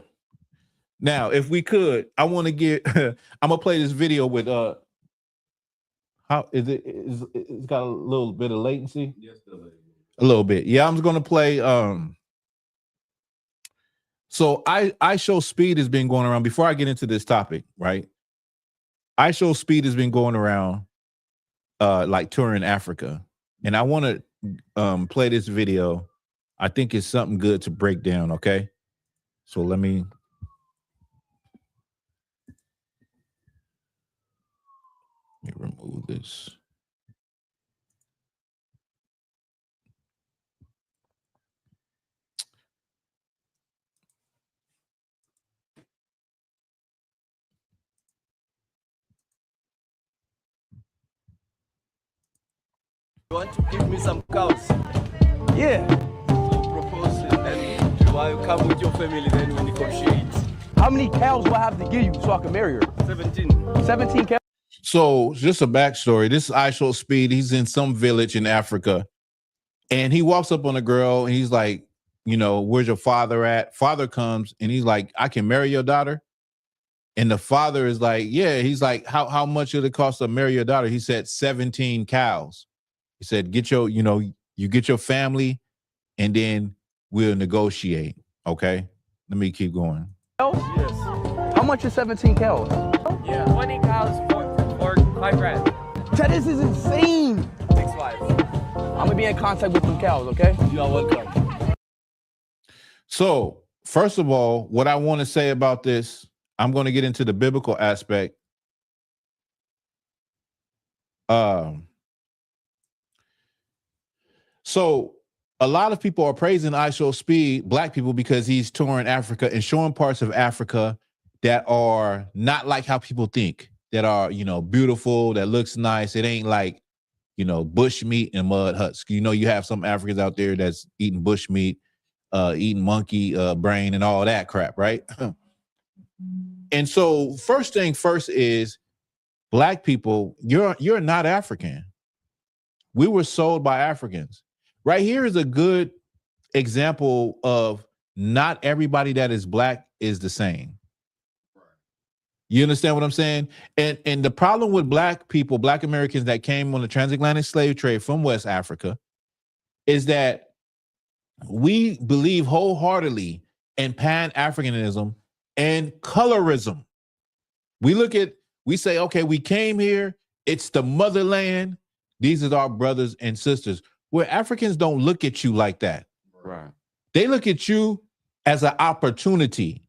Now, if we could, I want to get, I'm going to play this video with, how is it? It's got a little bit of latency? Yes, a little bit. Yeah, I'm going to play, so iShowSpeed has been going around, before I get into this topic, right? iShowSpeed has been going around, like touring Africa. And I want to play this video. I think it's something good to break down, okay? So let me remove this. You want to give me some cows? Yeah. So propose it, then while you come with your family, then we negotiate. How many cows do I have to give you so I can marry her? 17. 17 cows? So just a backstory. This is iShowSpeed. He's in some village in Africa. And he walks up on a girl and he's like, where's your father at? Father comes and he's like, I can marry your daughter. And the father is like, yeah. He's like, how much would it cost to marry your daughter? He said 17 cows. He said, you get your family and then we'll negotiate. Okay. Let me keep going. Yes. How much is 17 cows? Yeah. 20 cows for 5 grand. Ted, this is insane. 6 wives. I'm gonna be in contact with some cows, okay? You are welcome. So, first of all, what I want to say about this, I'm going to get into the biblical aspect. So a lot of people are praising ISO Speed, black people, because he's touring Africa and showing parts of Africa that are not like how people think, that are, you know, beautiful, that looks nice. It ain't like, you know, bush meat and mud huts. You know, you have some Africans out there that's eating bush meat, eating monkey brain and all that crap, right? And so first thing first is, black people, you're not African. We were sold by Africans. Right here is a good example of not everybody that is black is the same. You understand what I'm saying? And the problem with black people, black Americans that came on the transatlantic slave trade from West Africa, is that we believe wholeheartedly in Pan-Africanism and colorism. We say, okay, we came here, it's the motherland. These are our brothers and sisters. Where Africans don't look at you like that. Right. They look at you as an opportunity,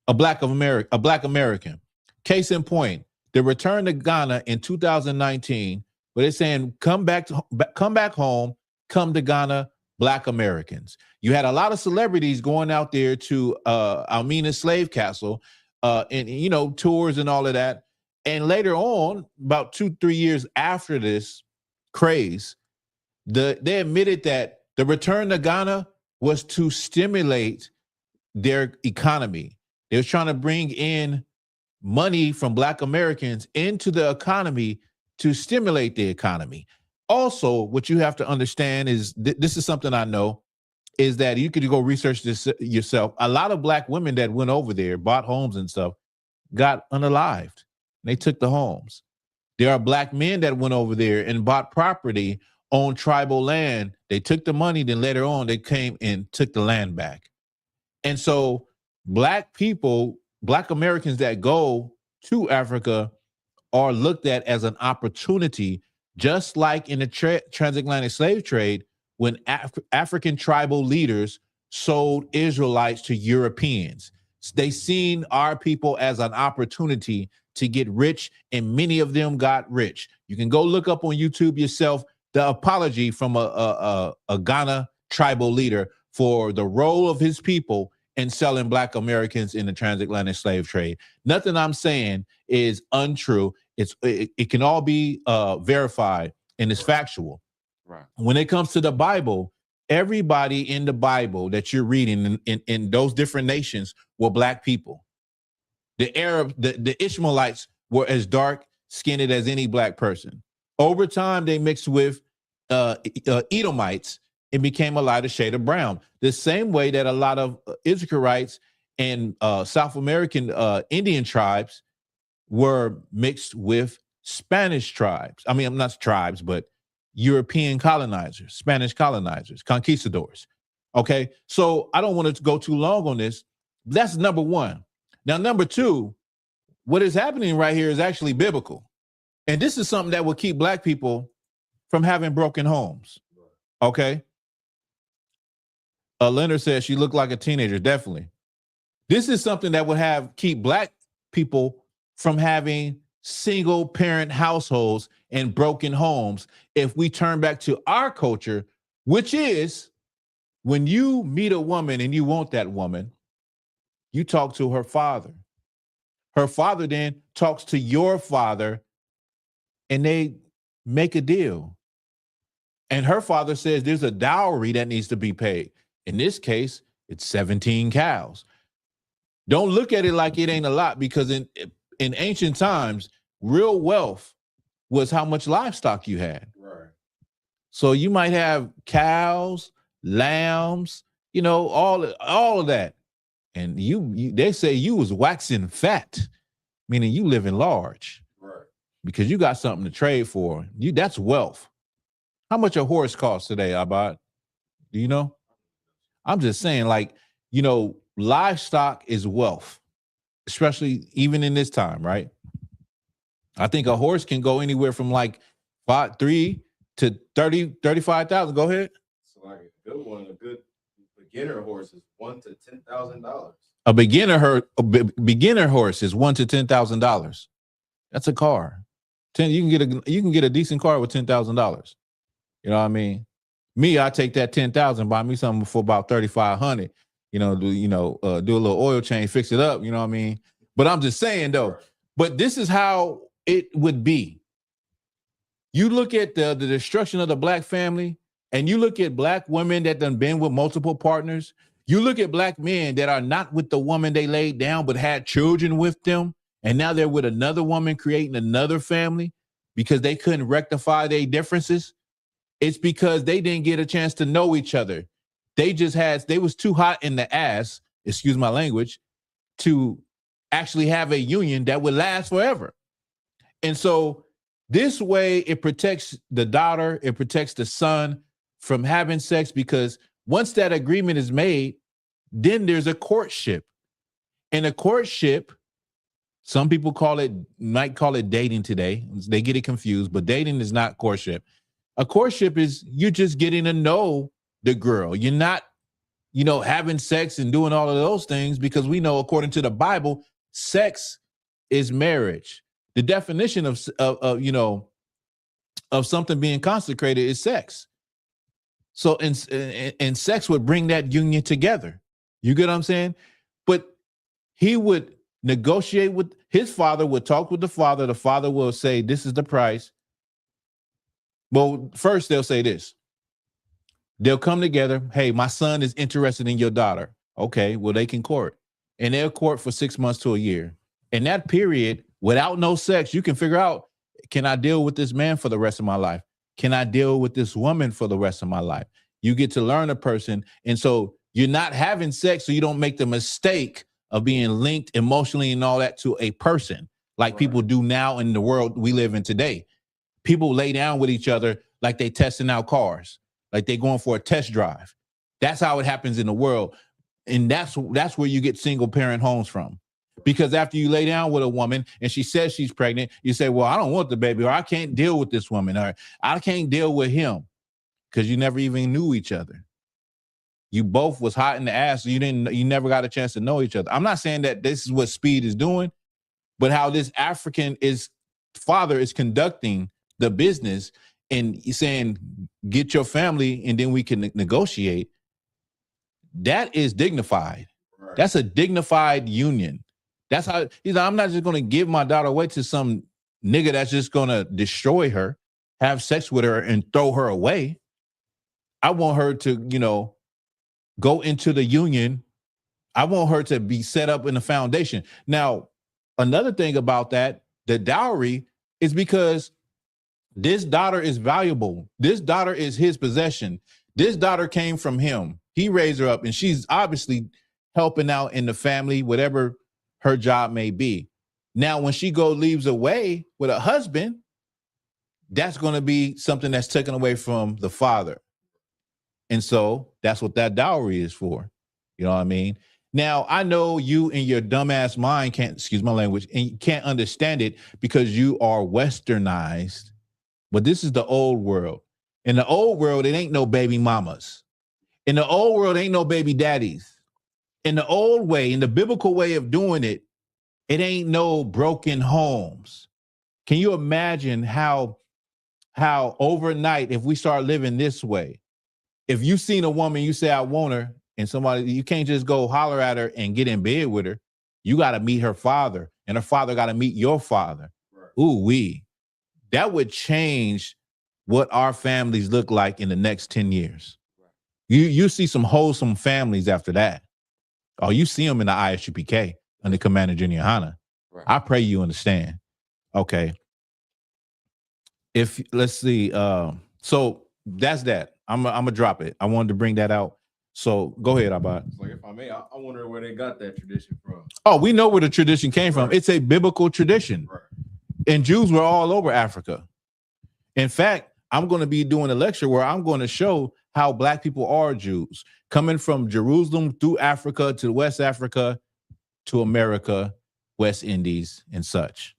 a black American. Case in point, the return to Ghana in 2019, where they're saying, come back home, come to Ghana, black Americans. You had a lot of celebrities going out there to Almina Slave Castle, and, you know, tours and all of that. And later on, about 2-3 years after this craze, they admitted that the return to Ghana was to stimulate their economy. They was trying to bring in money from black Americans into the economy to stimulate the economy. Also, what you have to understand is, this is something I know, is that you could go research this yourself. A lot of black women that went over there, bought homes and stuff, got unalived. They took the homes. There are black men that went over there and bought property on tribal land. They took the money, then later on they came and took the land back. And so black people, black Americans that go to Africa are looked at as an opportunity, just like in the transatlantic slave trade, when African tribal leaders sold Israelites to Europeans. They seen our people as an opportunity to get rich, and many of them got rich. You can go look up on YouTube yourself the apology from a Ghana tribal leader for the role of his people in selling black Americans in the transatlantic slave trade. Nothing I'm saying is untrue. It can all be verified, and it's factual. Right. When it comes to the Bible, everybody in the Bible that you're reading in those different nations were black people. The Arab, the Ishmaelites were as dark skinned as any black person. Over time, they mixed with Edomites and became a lighter shade of brown. The same way that a lot of Israelites and South American Indian tribes were mixed with Spanish tribes. I mean, I'm not tribes, but European colonizers, Spanish colonizers, conquistadors. Okay, so I don't want to go too long on this. That's number one. Now, number two, what is happening right here is actually biblical. And this is something that will keep black people from having broken homes. Okay. Leonard says she looked like a teenager. Definitely. This is something that would keep black people from having single parent households and broken homes if we turn back to our culture, which is when you meet a woman and you want that woman, you talk to her father. Her father then talks to your father, and they make a deal. And her father says there's a dowry that needs to be paid. In this case, it's 17 cows. Don't look at it like it ain't a lot, because in ancient times, real wealth was how much livestock you had. Right. So you might have cows, lambs, you know, all of that. And you they say you was waxing fat, meaning you living large. Right. Because you got something to trade for. That's wealth. How much a horse costs today, Abad? Do you know? I'm just saying, like, you know, livestock is wealth, especially even in this time, right? I think a horse can go anywhere from like 3 to 30, 35,000. Go ahead. So like a good one, a good beginner horse is $1,000 to $10,000. A beginner horse is $1,000 to $10,000. That's a car. You can get a decent car with $10,000. You know what I mean? Me, I take that 10,000, buy me something for about 3,500. Do a little oil change, fix it up. You know what I mean? But I'm just saying though. But this is how it would be. You look at the destruction of the black family, and you look at black women that done been with multiple partners. You look at black men that are not with the woman they laid down, but had children with them. And now they're with another woman creating another family because they couldn't rectify their differences. It's because they didn't get a chance to know each other. They was too hot in the ass, excuse my language, to actually have a union that would last forever. And so this way it protects the daughter, it protects the son from having sex, because once that agreement is made, then there's a courtship. And a courtship, some people might call it dating today. They get it confused, but dating is not courtship. A courtship is you just getting to know the girl. You're not, having sex and doing all of those things, because we know, according to the Bible, sex is marriage. The definition of something being consecrated is sex. So, and sex would bring that union together. You get what I'm saying? But he would negotiate with his father, would talk with the father. The father will say, this is the price. Well, first they'll say this. They'll come together. Hey, my son is interested in your daughter. Okay, well, they can court. And they'll court for 6 months to a year. In that period, without no sex, you can figure out, can I deal with this man for the rest of my life? Can I deal with this woman for the rest of my life? You get to learn a person. And so you're not having sex, so you don't make the mistake of being linked emotionally and all that to a person, like people do now in the world we live in today. People lay down with each other like they testing out cars, like they going for a test drive. That's how it happens in the world. And that's where you get single parent homes from. Because after you lay down with a woman and she says she's pregnant, you say, well, I don't want the baby, or I can't deal with this woman, or I can't deal with him, because you never even knew each other. You both was hot in the ass. So you never got a chance to know each other. I'm not saying that this is what Speed is doing, but how this father is conducting the business and he's saying, get your family and then we can negotiate. That is dignified. Right. That's a dignified union. That's how he's like, I'm not just going to give my daughter away to some nigga that's just going to destroy her, have sex with her and throw her away. I want her to, go into the union. I want her to be set up in the foundation. Now, another thing about that, the dowry, is because this daughter is valuable. This daughter is his possession. This daughter came from him. He raised her up, and she's obviously helping out in the family, whatever her job may be. Now, when she leaves away with a husband, that's going to be something that's taken away from the father. And so that's what that dowry is for. You know what I mean? Now, I know you in your dumbass mind can't, excuse my language, and you can't understand it because you are westernized. But this is the old world. In the old world, it ain't no baby mamas. In the old world, ain't no baby daddies. In the old way, in the biblical way of doing it, it ain't no broken homes. Can you imagine how overnight, if we start living this way, if you seen a woman, you say, I want her, and somebody, you can't just go holler at her and get in bed with her. You got to meet her father, and her father got to meet your father. Right. Ooh-wee. That would change what our families look like in the next 10 years. Right. You see some wholesome families after that. Oh, you see them in the ISUPK under Commander Junior Hanna. Right. I pray you understand. Okay. Let's see. So that's that. I'm gonna drop it. I wanted to bring that out. So go ahead, Abad. Like, if I may, I wonder where they got that tradition from. Oh, we know where the tradition came from. It's a biblical tradition. Right. And Jews were all over Africa. In fact, I'm going to be doing a lecture where I'm going to show how Black people are Jews, coming from Jerusalem through Africa to West Africa to America, West Indies, and such.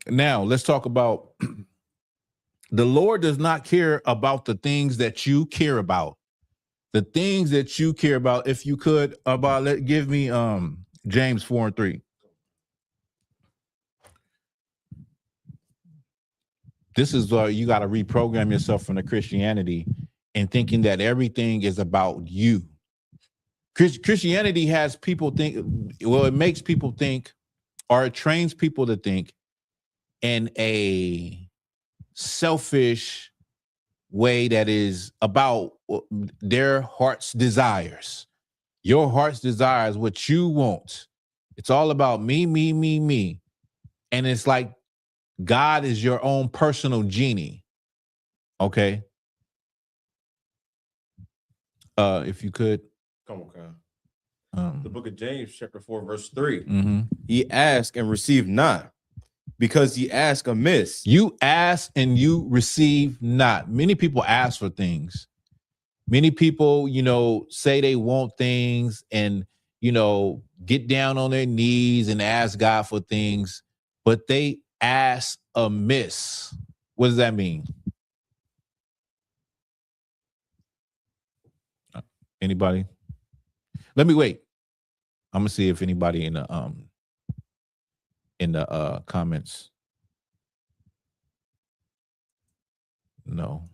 Now let's talk about the Lord does not care about the things that you care about. The things that you care about, if you could, give me James 4:3. This is you got to reprogram yourself from the Christianity and thinking that everything is about you. Christianity has people think, well, it makes people think, or it trains people to think in a selfish way that is about their heart's desires. Your heart's desires, what you want. It's all about me, me, me, me. And it's like God is your own personal genie. Okay. If you could. Come on, the book of James, chapter 4, verse 3. Mm-hmm. Ye ask and receive not, because ye ask amiss. You ask and you receive not. Many people ask for things. Many people, say they want things and, get down on their knees and ask God for things, but they ask amiss. What does that mean? Anybody? Let me wait. I'm gonna see if anybody in the comments. No.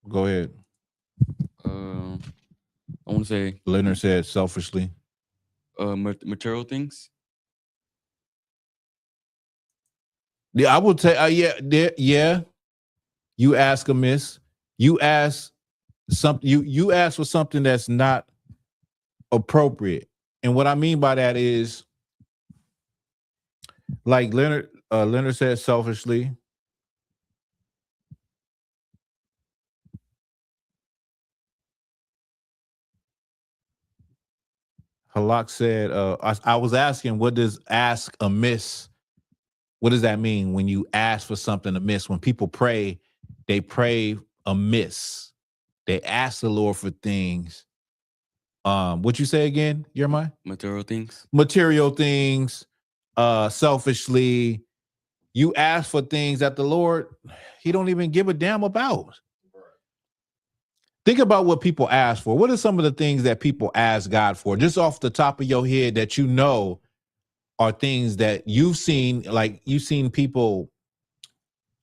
Go ahead. I want to say Leonard said selfishly. material things. Yeah, I will tell. Yeah. You ask amiss. You ask something. You ask for something that's not appropriate. And what I mean by that is, like Leonard said, selfishly. Halak said, I was asking, what does ask amiss? What does that mean when you ask for something amiss? When people pray, they pray amiss. They ask the Lord for things. What you say again, Jeremiah? Material things. Material things, selfishly. You ask for things that the Lord, he don't even give a damn about. Think about what people ask for. What are some of the things that people ask God for? Just off the top of your head that are things that you've seen, like you've seen people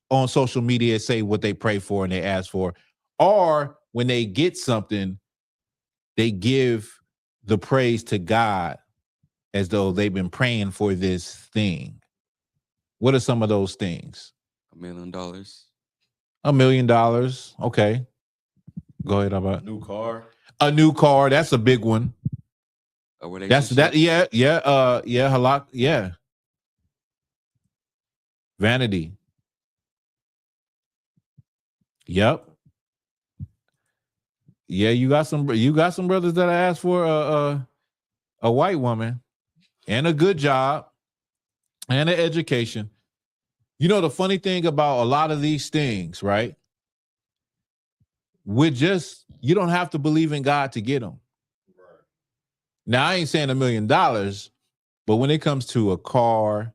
on social media say what they pray for and they ask for. Or when they get something, they give the praise to God as though they've been praying for this thing. What are some of those things? $1 million. $1 million. Okay. Go ahead, about New car. a new car. That's a big one. A relationship. That's that. Yeah. Halak. Yeah. Vanity. Yep. Yeah, you got some brothers that ask for a white woman and a good job and an education. You know the funny thing about a lot of these things, right? You don't have to believe in God to get them. Right. Now, I ain't saying $1 million, but when it comes to a car,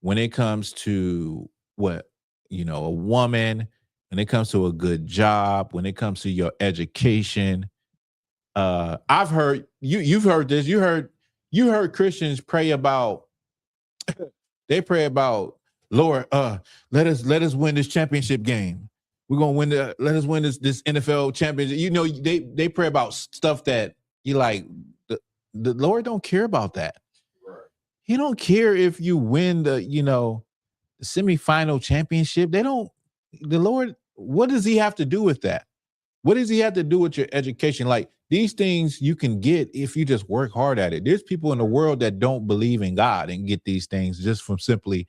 when it comes to a woman, when it comes to a good job, when it comes to your education, I've heard you've heard this. You heard Christians pray about. They pray about, Lord, let us win this championship game. We're gonna win let us win this NFL championship. They pray about stuff that you like. The Lord don't care about that. Right. He don't care if you win the semifinal championship. The Lord, what does he have to do with that? What does he have to do with your education? Like, these things you can get if you just work hard at it. There's people in the world that don't believe in God and get these things just from simply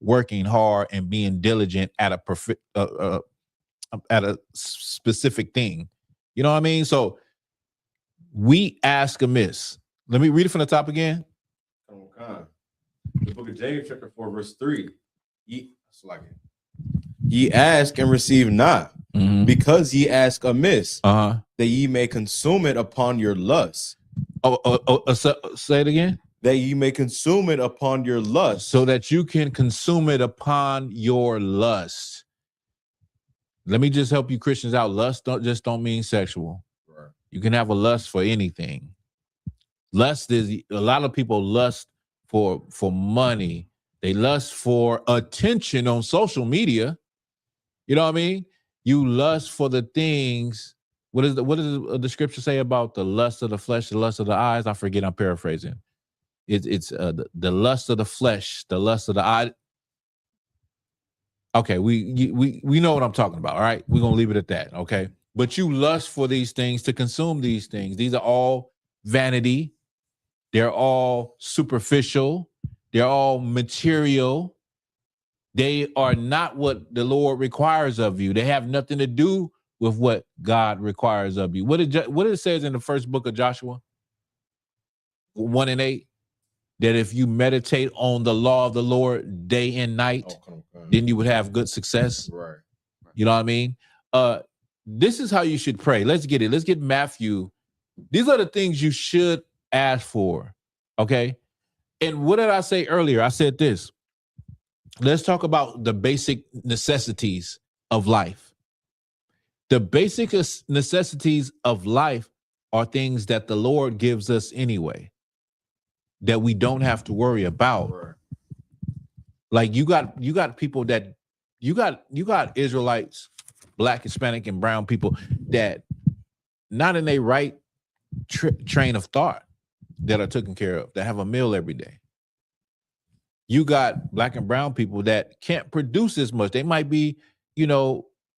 working hard and being diligent at a specific thing. You know what I mean? So we ask amiss. Let me read it from the top again. The book of James, chapter 4, verse 3. Ye ask and receive not, Mhm. because ye ask amiss, Uh-huh. that ye may consume it upon your lust. Say it again. That ye may consume it upon your lust. So that you can consume it upon your lust. Let me just help you Christians out. Lust don't mean sexual. Right. You can have a lust for anything. Lust is a lot of people lust for money. They lust for attention on social media. You know what I mean? You lust for the things. What does the scripture say about the lust of the flesh, the lust of the eyes? I forget. I'm paraphrasing. It's the lust of the flesh, the lust of the eye. Okay, we know what I'm talking about. All right, we're gonna leave it at that. Okay, but you lust for these things to consume these things. These are all vanity. They're all superficial. They're all material. They are not what the Lord requires of you. They have nothing to do with what God requires of you. What it says in the first book of Joshua 1:8, that if you meditate on the law of the Lord day and night, then you would have good success. Right. You know what I mean? This is how you should pray. Let's get it. Let's get Matthew. These are the things you should ask for. Okay. And what did I say earlier? I said this. Let's talk about the basic necessities of life. The basic necessities of life are things that the Lord gives us anyway, that we don't have to worry about. Right. Like you got people that you got Israelites, Black, Hispanic, and brown people that not in their right train of thought that are taken care of, that have a meal every day. You got Black and brown people that can't produce as much. They might be,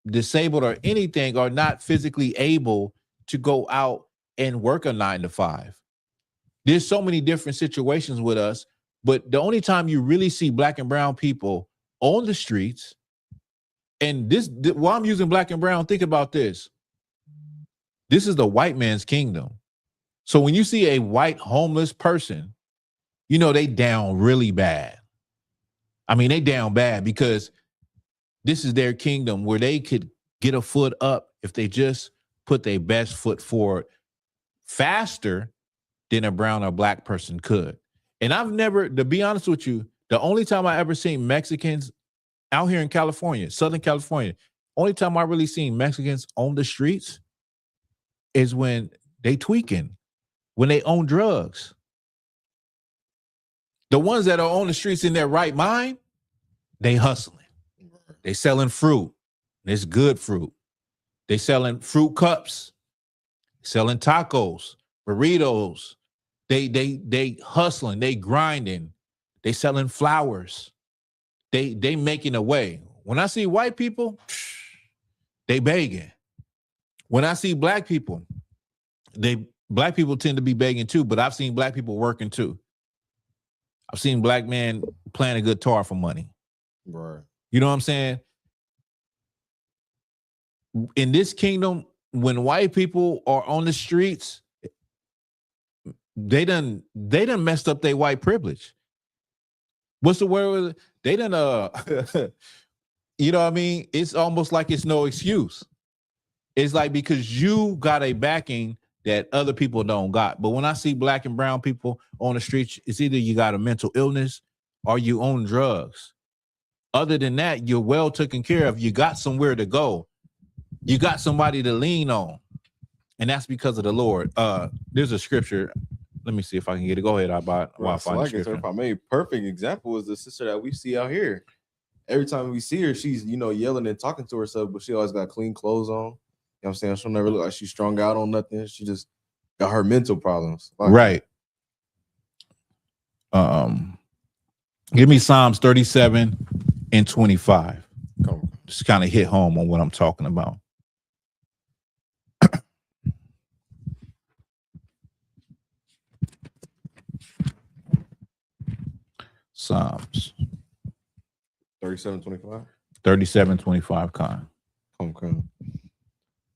disabled or anything, or not physically able to go out and work a 9 to 5. There's so many different situations with us, but the only time you really see Black and brown people on the streets, and while I'm using Black and brown, think about this. This is the white man's kingdom. So when you see a white homeless person, they down really bad. I mean, they down bad because this is their kingdom where they could get a foot up if they just put their best foot forward faster than a brown or Black person could. And I've never, to be honest with you, the only time I ever seen Mexicans out here in California, Southern California, only time I really seen Mexicans on the streets is when they tweaking, when they own drugs. The ones that are on the streets in their right mind, they hustling. They selling fruit. It's good fruit. They selling fruit cups, selling tacos, burritos. They hustling, they grinding, they selling flowers. They making a way. When I see white people, they begging. When I see Black people, Black people tend to be begging too, but I've seen Black people working too. I've seen Black men playing a guitar for money. Right. You know what I'm saying? In this kingdom, when white people are on the streets, they done messed up their white privilege. What's the word? They done you know what I mean? It's almost like it's no excuse. It's like because you got a backing that other people don't got. But when I see Black and brown people on the streets, it's either you got a mental illness or you own drugs. Other than that, you're well taken care of. You got somewhere to go. You got somebody to lean on. And that's because of the Lord. There's a scripture. Let me see if I can get it. Go ahead. I'll find the scripture. If I may, perfect example is the sister that we see out here. Every time we see her, she's, yelling and talking to herself, but she always got clean clothes on. You know what I'm saying? She'll never look like she's strung out on nothing. She just got her mental problems. Right. Give me Psalms 37 and 25. Just kind of hit home on what I'm talking about. Psalms 37:25. 37:25. Con. Okay.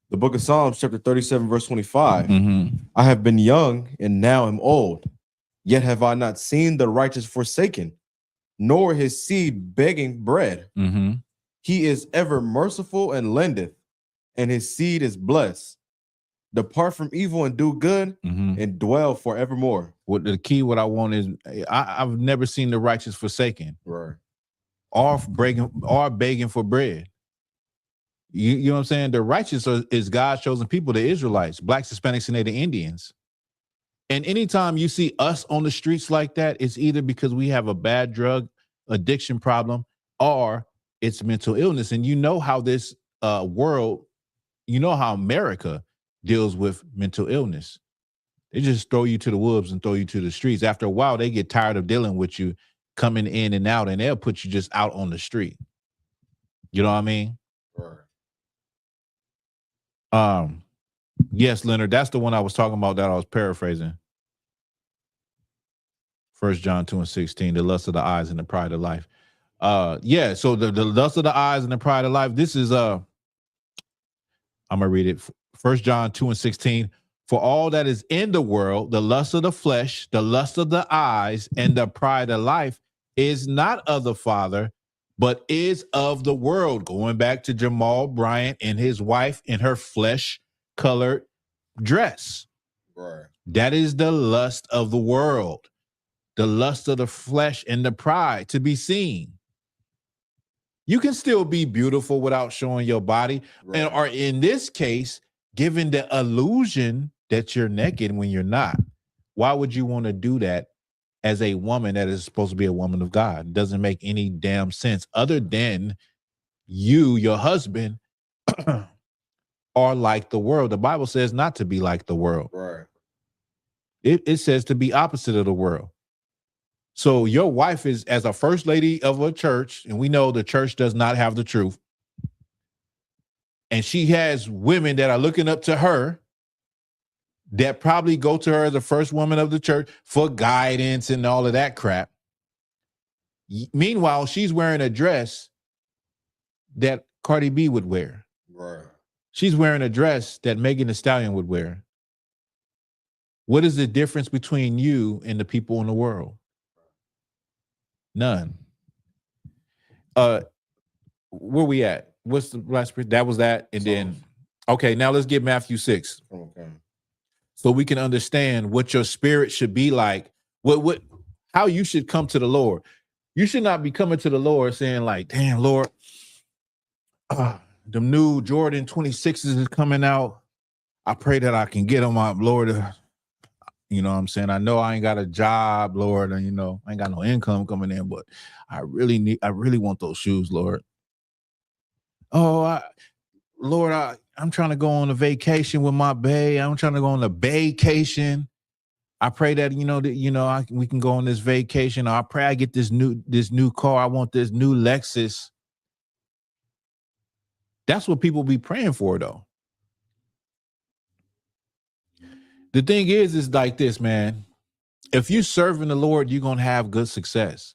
The book of Psalms, chapter 37, verse 25. Mm-hmm. I have been young and now am old, yet have I not seen the righteous forsaken, nor his seed begging bread. Mm-hmm. He is ever merciful and lendeth, and his seed is blessed. Depart from evil and do good, Mm-hmm. and dwell forevermore. What the key? What I want is, I've never seen the righteous forsaken Right. or begging for bread. You know what I'm saying? The righteous is God's chosen people, the Israelites, Blacks, Hispanics, and Native Indians. And anytime you see us on the streets like that, it's either because we have a bad drug addiction problem or it's mental illness. And you know how this world, you know how America deals with mental illness. They just throw you to the wolves and throw you to the streets. After a while, they get tired of dealing with you coming in and out, and they'll put you just out on the street. You know what I mean? Right. Yes, Leonard, that's the one I was talking about that I was paraphrasing. 1 John 2:16, the lust of the eyes and the pride of life. Yeah, so the lust of the eyes and the pride of life. This is I'm gonna read it. 1 John 2:16. For all that is in the world, the lust of the flesh, the lust of the eyes, and the pride of life is not of the Father, but is of the world. Going back to Jamal Bryant and his wife in her flesh-colored dress. Right. That is the lust of the world, the lust of the flesh and the pride to be seen. You can still be beautiful without showing your body, Right. and or in this case, giving the illusion that you're naked when you're not. Why would you want to do that as a woman that is supposed to be a woman of God? It doesn't make any damn sense other than you, your husband, are like the world. The Bible says not to be like the world. Right. It says to be opposite of the world. So your wife is, as a first lady of a church, and we know the church does not have the truth, and she has women that are looking up to her that probably go to her as the first woman of the church for guidance and all of that crap. Meanwhile, she's wearing a dress that Cardi B would wear. Right. She's wearing a dress that Megan Thee Stallion would wear. What is the difference between you and the people in the world? None. Where we at? What's the last? That was that, and then okay. Now let's get Matthew 6, Okay. so we can understand what your spirit should be like. How you should come to the Lord. You should not be coming to the Lord saying like, "Damn, Lord, the new Jordan 26s is coming out. I pray that I can get them up, Lord." You know what I'm saying? I know I ain't got a job, Lord, and you know, I ain't got no income coming in, but I really want those shoes, Lord. Oh, Lord, I'm trying to go on a vacation with my bae. I'm trying to go on a vacation. I pray that we can go on this vacation. I pray I get this new car. I want this new Lexus. That's what people be praying for, though. The thing is like this, man. If you're serving the Lord, you're gonna have good success.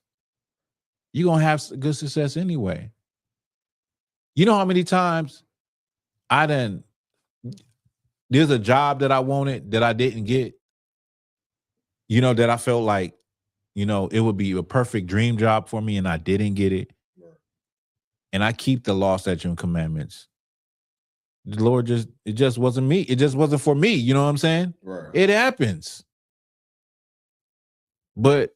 You're gonna have good success anyway. You know how many times there's a job that I wanted that I didn't get, you know, that I felt like, you know, it would be a perfect dream job for me and I didn't get it. And I keep the law, statutes, and commandments. The Lord it just wasn't me. It just wasn't for me. You know what I'm saying? Right. It happens. But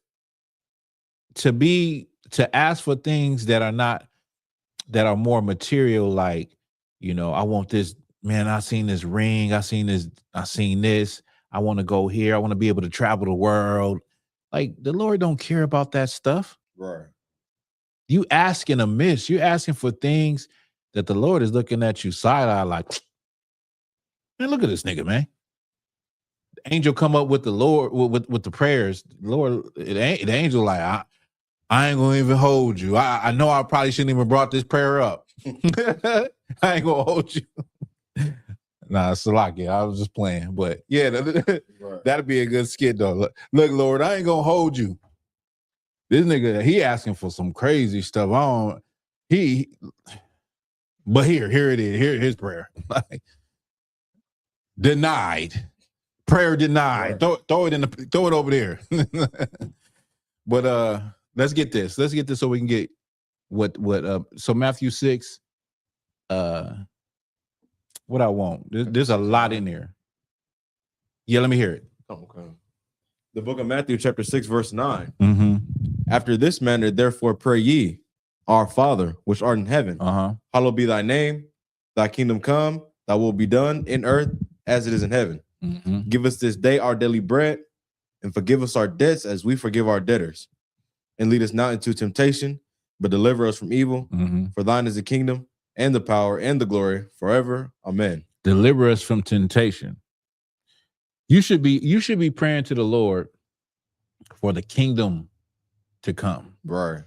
to ask for things that are more material, like, you know, I want this, man, I seen this ring, I seen this, I want to go here, I want to be able to travel the world. Like, the Lord don't care about that stuff. Right. You asking amiss. You're asking for things that the Lord is looking at you side-eye like, man, look at this nigga, man. The angel come up with the Lord, with the prayers. Lord, the angel like, I ain't gonna even hold you. I know I probably shouldn't even brought this prayer up. I ain't gonna hold you. Nah, Salaki, I was just playing. But yeah, that'd be a good skit though. Look, Lord, I ain't gonna hold you. This nigga, he asking for some crazy stuff. But here it is. Here his prayer. Like, denied. Prayer denied. Right. Throw it over there. But let's get this. Let's get this so we can get what so Matthew 6. What I want. There's a lot in there. Yeah, let me hear it. Okay. The book of Matthew, chapter 6, verse 9. Mm-hmm. After this manner, therefore, pray ye, our Father, which art in heaven, Uh-huh. hallowed be thy name, thy kingdom come, thy will be done in earth as it is in heaven. Mm-hmm. Give us this day our daily bread, and forgive us our debts as we forgive our debtors. And lead us not into temptation, but deliver us from evil. Mm-hmm. For thine is the kingdom, and the power, and the glory, forever. Amen. Deliver us from temptation. You should be praying to the Lord for the kingdom to come Right.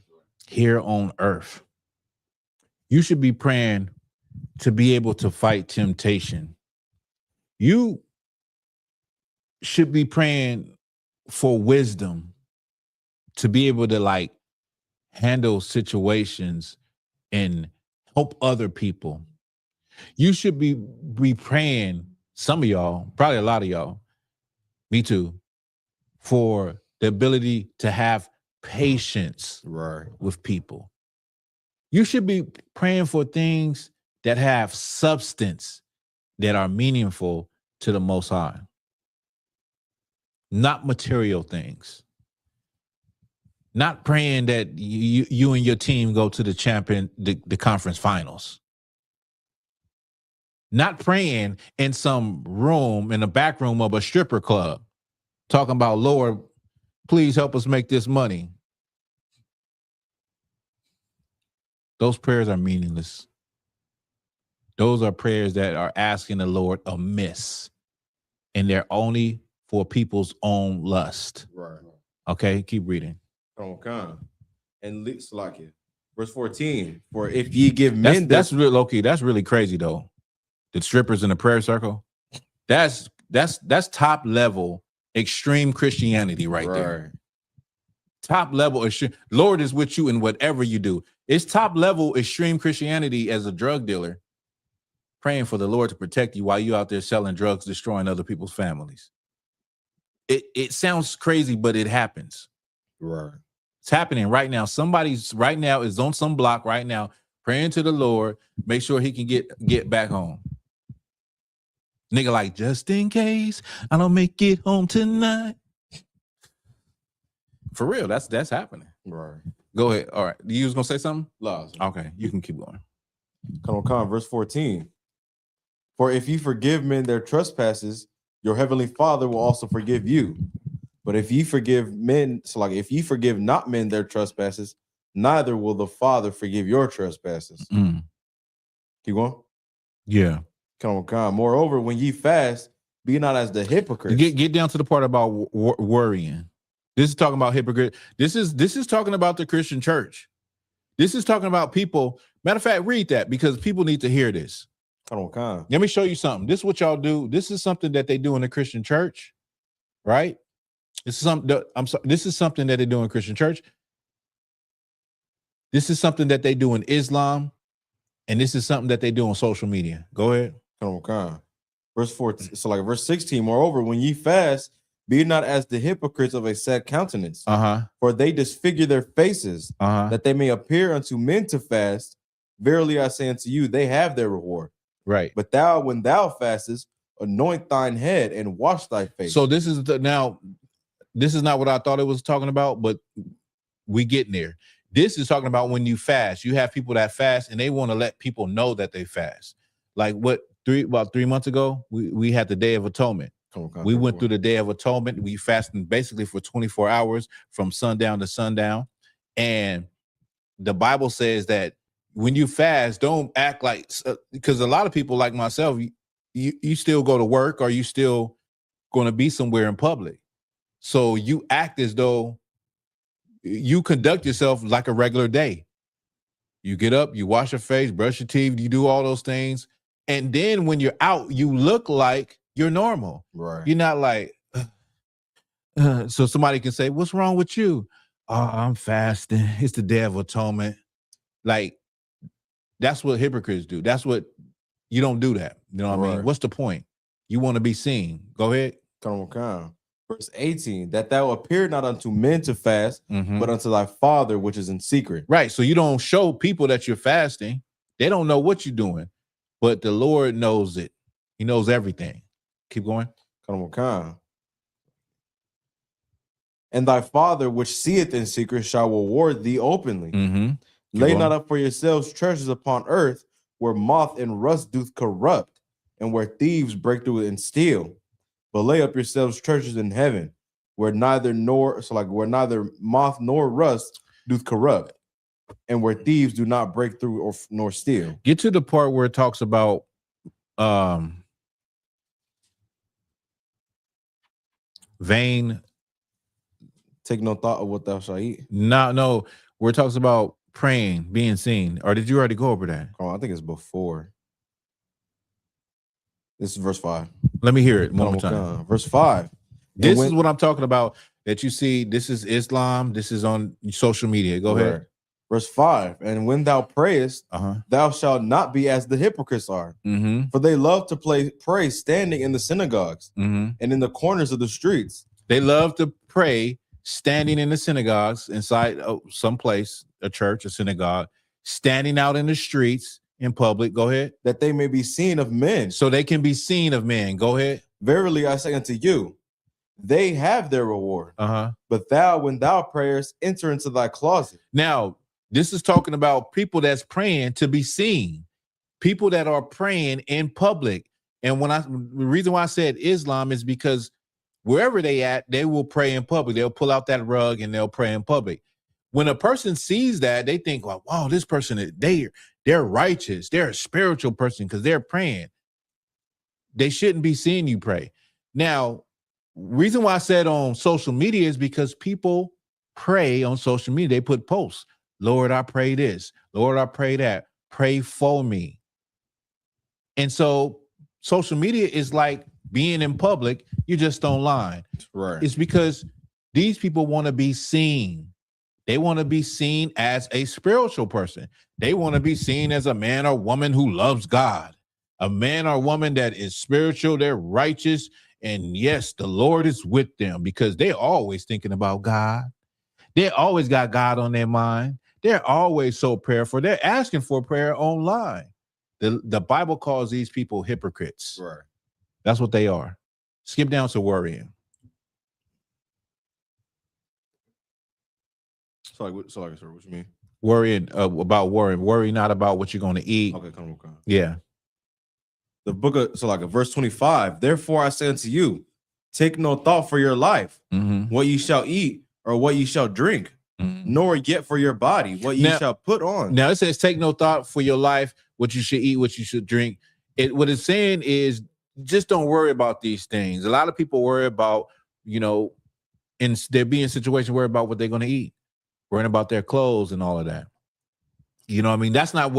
here on earth. You should be praying to be able to fight temptation. You should be praying for wisdom to be able to like handle situations and help other people. You should be praying, some of y'all, probably a lot of y'all, me too, for the ability to have patience Right. with people. You should be praying for things that have substance, that are meaningful to the Most High, not material things. Not praying that you and your team go to the conference finals. Not praying in some room, in the back room of a stripper club, talking about, Lord, please help us make this money. Those prayers are meaningless. Those are prayers that are asking the Lord amiss, and they're only for people's own lust. Right. Okay, keep reading. Okay. And Salakia. Verse 14. For if ye give men That's real low-key. That's really crazy though. The strippers in the prayer circle. That's top level extreme Christianity right there. Top level extreme. Lord is with you in whatever you do. It's top level extreme Christianity as a drug dealer, praying for the Lord to protect you while you out there selling drugs, destroying other people's families. It sounds crazy, but it happens. Right. It's happening right now. Somebody's right now is on some block right now, praying to the Lord, make sure he can get back home. Nigga, like, just in case I don't make it home tonight. For real, that's happening. Right. Go ahead. All right. You was gonna say something? Laws. Okay, you can keep going. Come, verse 14. For if ye forgive men their trespasses, your heavenly Father will also forgive you. But if ye forgive men, so like if ye forgive not men their trespasses, neither will the Father forgive your trespasses. Mm. Keep going. Yeah. Come. Moreover, when ye fast, be not as the hypocrites. Get down to the part about worrying. This is talking about hypocrite. This is talking about the Christian church. This is talking about people. Matter of fact, read that because people need to hear this. Come. Let me show you something. This is what y'all do. This is something that they do in the Christian church, right? This is something that they do in Christian church. This is something that they do in Islam, and this is something that they do on social media. Go ahead. Come. Verse 14. So like verse 16. Moreover, when ye fast, be not as the hypocrites of a sad countenance, for they disfigure their faces, that they may appear unto men to fast. Verily I say unto you, they have their reward. Right. But thou, when thou fastest, anoint thine head and wash thy face. So this is not what I thought it was talking about, but we getting there. This is talking about when you fast. You have people that fast and they want to let people know that they fast. Like about 3 months ago, we had the Day of Atonement. We went through the Day of Atonement. We fasted basically for 24 hours from sundown to sundown. And the Bible says that when you fast, don't act like, because a lot of people like myself, you still go to work or you still going to be somewhere in public. So you act as though you conduct yourself like a regular day. You get up, you wash your face, brush your teeth, you do all those things. And then when you're out, you look like you're normal. Right. You're not like, so somebody can say, what's wrong with you? Oh, I'm fasting. It's the Day of Atonement. Like, that's what hypocrites do. That's what, you don't do that. You know what I mean? What's the point? You want to be seen. Go ahead. Come. Verse 18, that thou appear not unto men to fast, Mhm. but unto thy Father which is in secret. Right. So you don't show people that you're fasting. They don't know what you're doing, but the Lord knows it. He knows everything. Keep going. And thy Father which seeth in secret shall reward thee openly. Mm-hmm. Lay going. not up for yourselves treasures upon earth, where moth and rust doth corrupt, and where thieves break through and steal. But lay up yourselves treasures in heaven, where neither moth nor rust doth corrupt, and where thieves do not break through nor steal. Get to the part where it talks about vain. Take no thought of what thou shalt eat. No, where it talks about praying, being seen. Or did you already go over that? Oh, I think it's before. This is verse 5. Let me hear it one more time. Verse 5. This is what I'm talking about. That you see, this is Islam. This is on social media. Go ahead. Verse 5. And when thou prayest, Uh-huh. thou shalt not be as the hypocrites are, Mm-hmm. for they love to pray standing in the synagogues Mm-hmm. and in the corners of the streets. They love to pray standing in the synagogues, inside some place, a church, a synagogue, standing out in the streets in public. Go ahead. That they may be seen of men. So they can be seen of men. Go ahead. Verily I say unto you, they have their reward. Uh-huh. But thou, when thou prayest, enter into thy closet. Now, this is talking about people that's praying to be seen, people that are praying in public. And the reason why I said Islam is because wherever they at, they will pray in public. They'll pull out that rug and they'll pray in public. When a person sees that, they think, well, wow, this person, they're righteous. They're a spiritual person because they're praying. They shouldn't be seeing you pray. Now, reason why I said on social media is because people pray on social media. They put posts. Lord, I pray this. Lord, I pray that. Pray for me. And so social media is like being in public. You're just online. Right. It's because these people want to be seen. They want to be seen as a spiritual person. They want to be seen as a man or woman who loves God, a man or woman that is spiritual, they're righteous. And yes, the Lord is with them because they're always thinking about God. They always got God on their mind. They're always so prayerful. They're asking for prayer online. The Bible calls these people hypocrites. Right. That's what they are. Skip down to worrying. So what you mean? Worrying about worrying. Worry not about what you're going to eat. Okay, come on. Yeah. The book of verse 25. Therefore I say unto you, take no thought for your life, Mm-hmm. what ye shall eat or what ye shall drink, Mm-hmm. nor yet for your body, what ye shall put on. Now it says, take no thought for your life, what you should eat, what you should drink. What it's saying is just don't worry about these things. A lot of people worry about, they're being in situations worry about what they're going to eat, worrying about their clothes and all of that. You know what I mean? That's not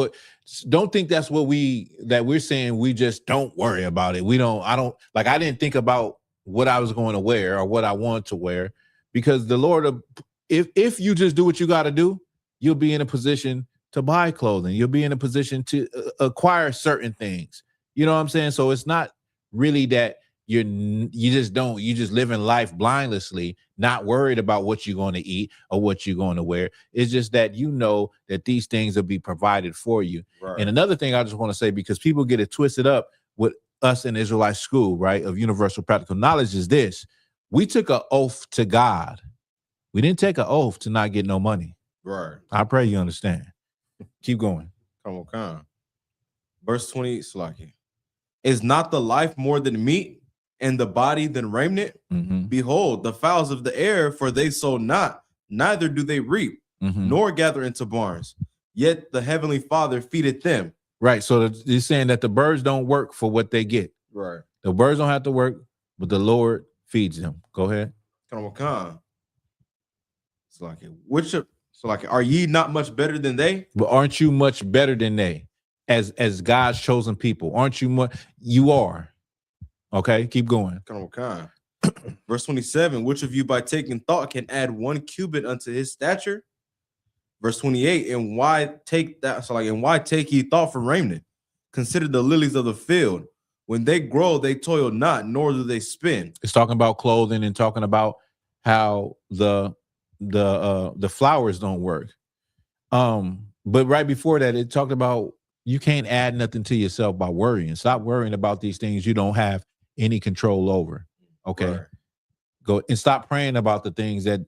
don't think that's what we're saying. We just don't worry about it. I didn't think about what I was going to wear or what I want to wear, because the Lord, if you just do what you got to do, you'll be in a position to buy clothing. You'll be in a position to acquire certain things. You know what I'm saying? So it's not really that you just living life blindlessly, not worried about what you're going to eat or what you're going to wear. It's just that you know that these things will be provided for you. Right. And another thing I just want to say, because people get it twisted up with us in Israelite school, right, of universal practical knowledge, is this: we took an oath to God. We didn't take an oath to not get no money. Right. I pray you understand. Keep going. Come on. Verse 20, Slaki. Is not the life more than meat, and the body than raiment? Mm-hmm. Behold, the fowls of the air, for they sow not, neither do they reap, Mm-hmm. nor gather into barns. Yet the heavenly Father feedeth them. Right. So you're saying that the birds don't work for what they get. Right. The birds don't have to work, but the Lord feeds them. Go ahead. Come on. Slaki. Are ye not much better than they? But aren't you much better than they, as God's chosen people? Aren't you much? You are. Okay, keep going. Come on. Verse 27. Which of you by taking thought can add 1 cubit unto his stature? Verse 28. And why take that? And why take ye thought for raiment? Consider the lilies of the field, When they grow, they toil not, nor do they spin. It's talking about clothing and talking about how the flowers don't work. But right before that, it talked about you can't add nothing to yourself by worrying. Stop worrying about these things you don't have any control over. Okay. Right. Go and stop praying about the things that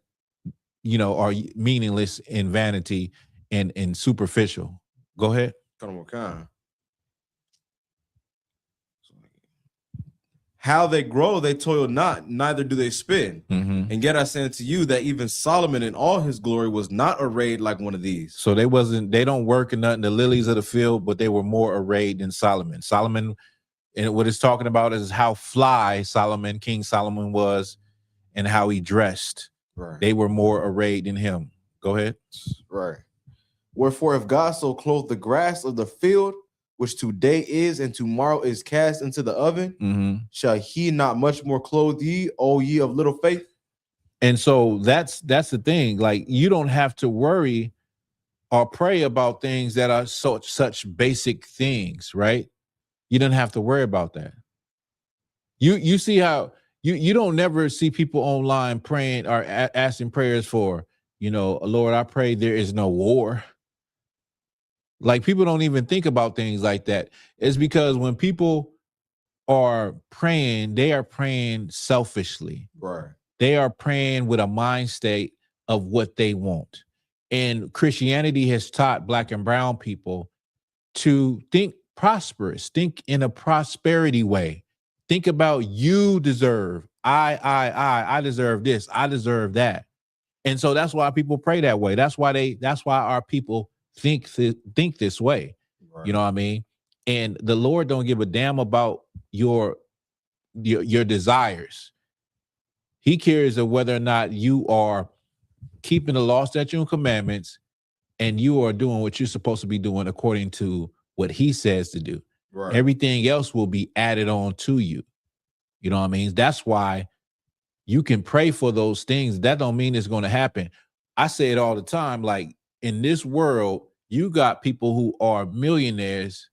are meaningless and vanity and superficial. Go ahead. How they grow, they toil not, neither do they spin. Mm-hmm. And yet I say unto you that even Solomon in all his glory was not arrayed like one of these. So they don't work in nothing, the lilies of the field, but they were more arrayed than Solomon. Solomon, and what it's talking about is how fly King Solomon was and how he dressed. Right. They were more arrayed than him. Go ahead. Right. Wherefore, if God so clothed the grass of the field, which today is and tomorrow is cast into the oven, Mm-hmm. shall he not much more clothe ye, O ye of little faith? And so that's the thing. Like, you don't have to worry or pray about things that are such basic things, right? You don't have to worry about that. You see how you don't never see people online praying or asking prayers for, Lord, I pray there is no war. Like, people don't even think about things like that. It's because when people are praying, they are praying selfishly. Right. They are praying with a mind state of what they want. And Christianity has taught Black and brown people to think prosperous, think in a prosperity way. Think about you deserve, I deserve this, I deserve that. And so that's why people pray that way. That's why our people think this way. Right. You know what I mean? And the Lord don't give a damn about your desires. He cares of whether or not you are keeping the law, statutes, and commandments, and you are doing what you're supposed to be doing according to what he says to do. Right. Everything else will be added on to you. You know what I mean? That's why you can pray for those things. That don't mean it's going to happen. I say it all the time. Like, in this world, you got people who are millionaires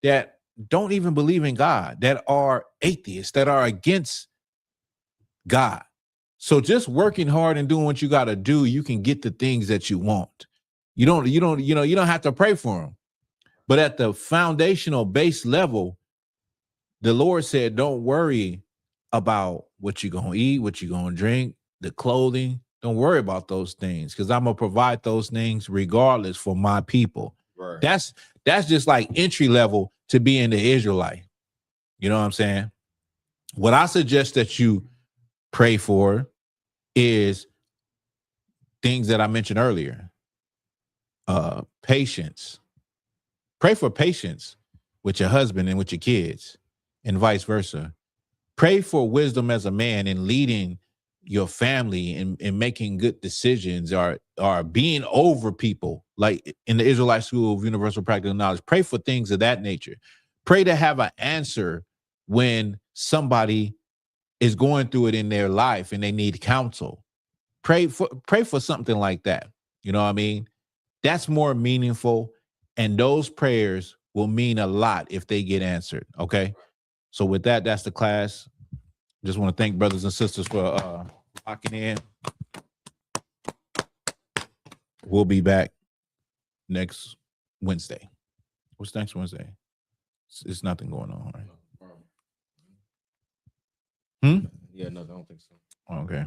that don't even believe in God, that are atheists, that are against God. So just working hard and doing what you got to do, you can get the things that you want. You don't have to pray for them. But at the foundational base level, the Lord said, don't worry about what you're going to eat, what you're going to drink, the clothing. Don't worry about those things, because I'm going to provide those things regardless for my people. Right. That's just like entry level to being the Israelite. You know what I'm saying? What I suggest that you pray for is things that I mentioned earlier. Patience. Pray for patience with your husband and with your kids, and vice versa. Pray for wisdom as a man in leading your family and making good decisions, or being over people, like in the Israelite School of Universal Practical Knowledge. Pray for things of that nature. Pray to have an answer when somebody is going through it in their life and they need counsel. Pray for something like that. You know what I mean? That's more meaningful, and those prayers will mean a lot if they get answered. Okay. So with that, that's the class. Just want to thank brothers and sisters for locking in. We'll be back next Wednesday. What's next Wednesday? It's nothing going on, right? Yeah, no, I don't think so. Okay.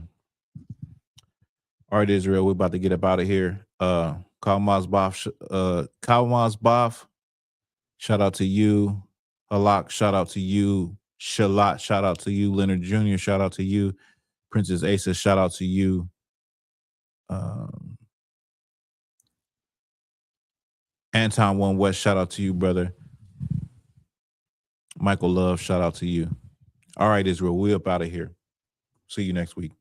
All right, Israel, we're about to get up out of here. Kyle Mazbaf, shout out to you. Halak, shout out to you. Shalat, shout out to you. Leonard Jr., shout out to you. Princess Asa, shout out to you. Anton One West, shout out to you, brother. Michael Love, shout out to you. All right, Israel, we're up out of here. See you next week.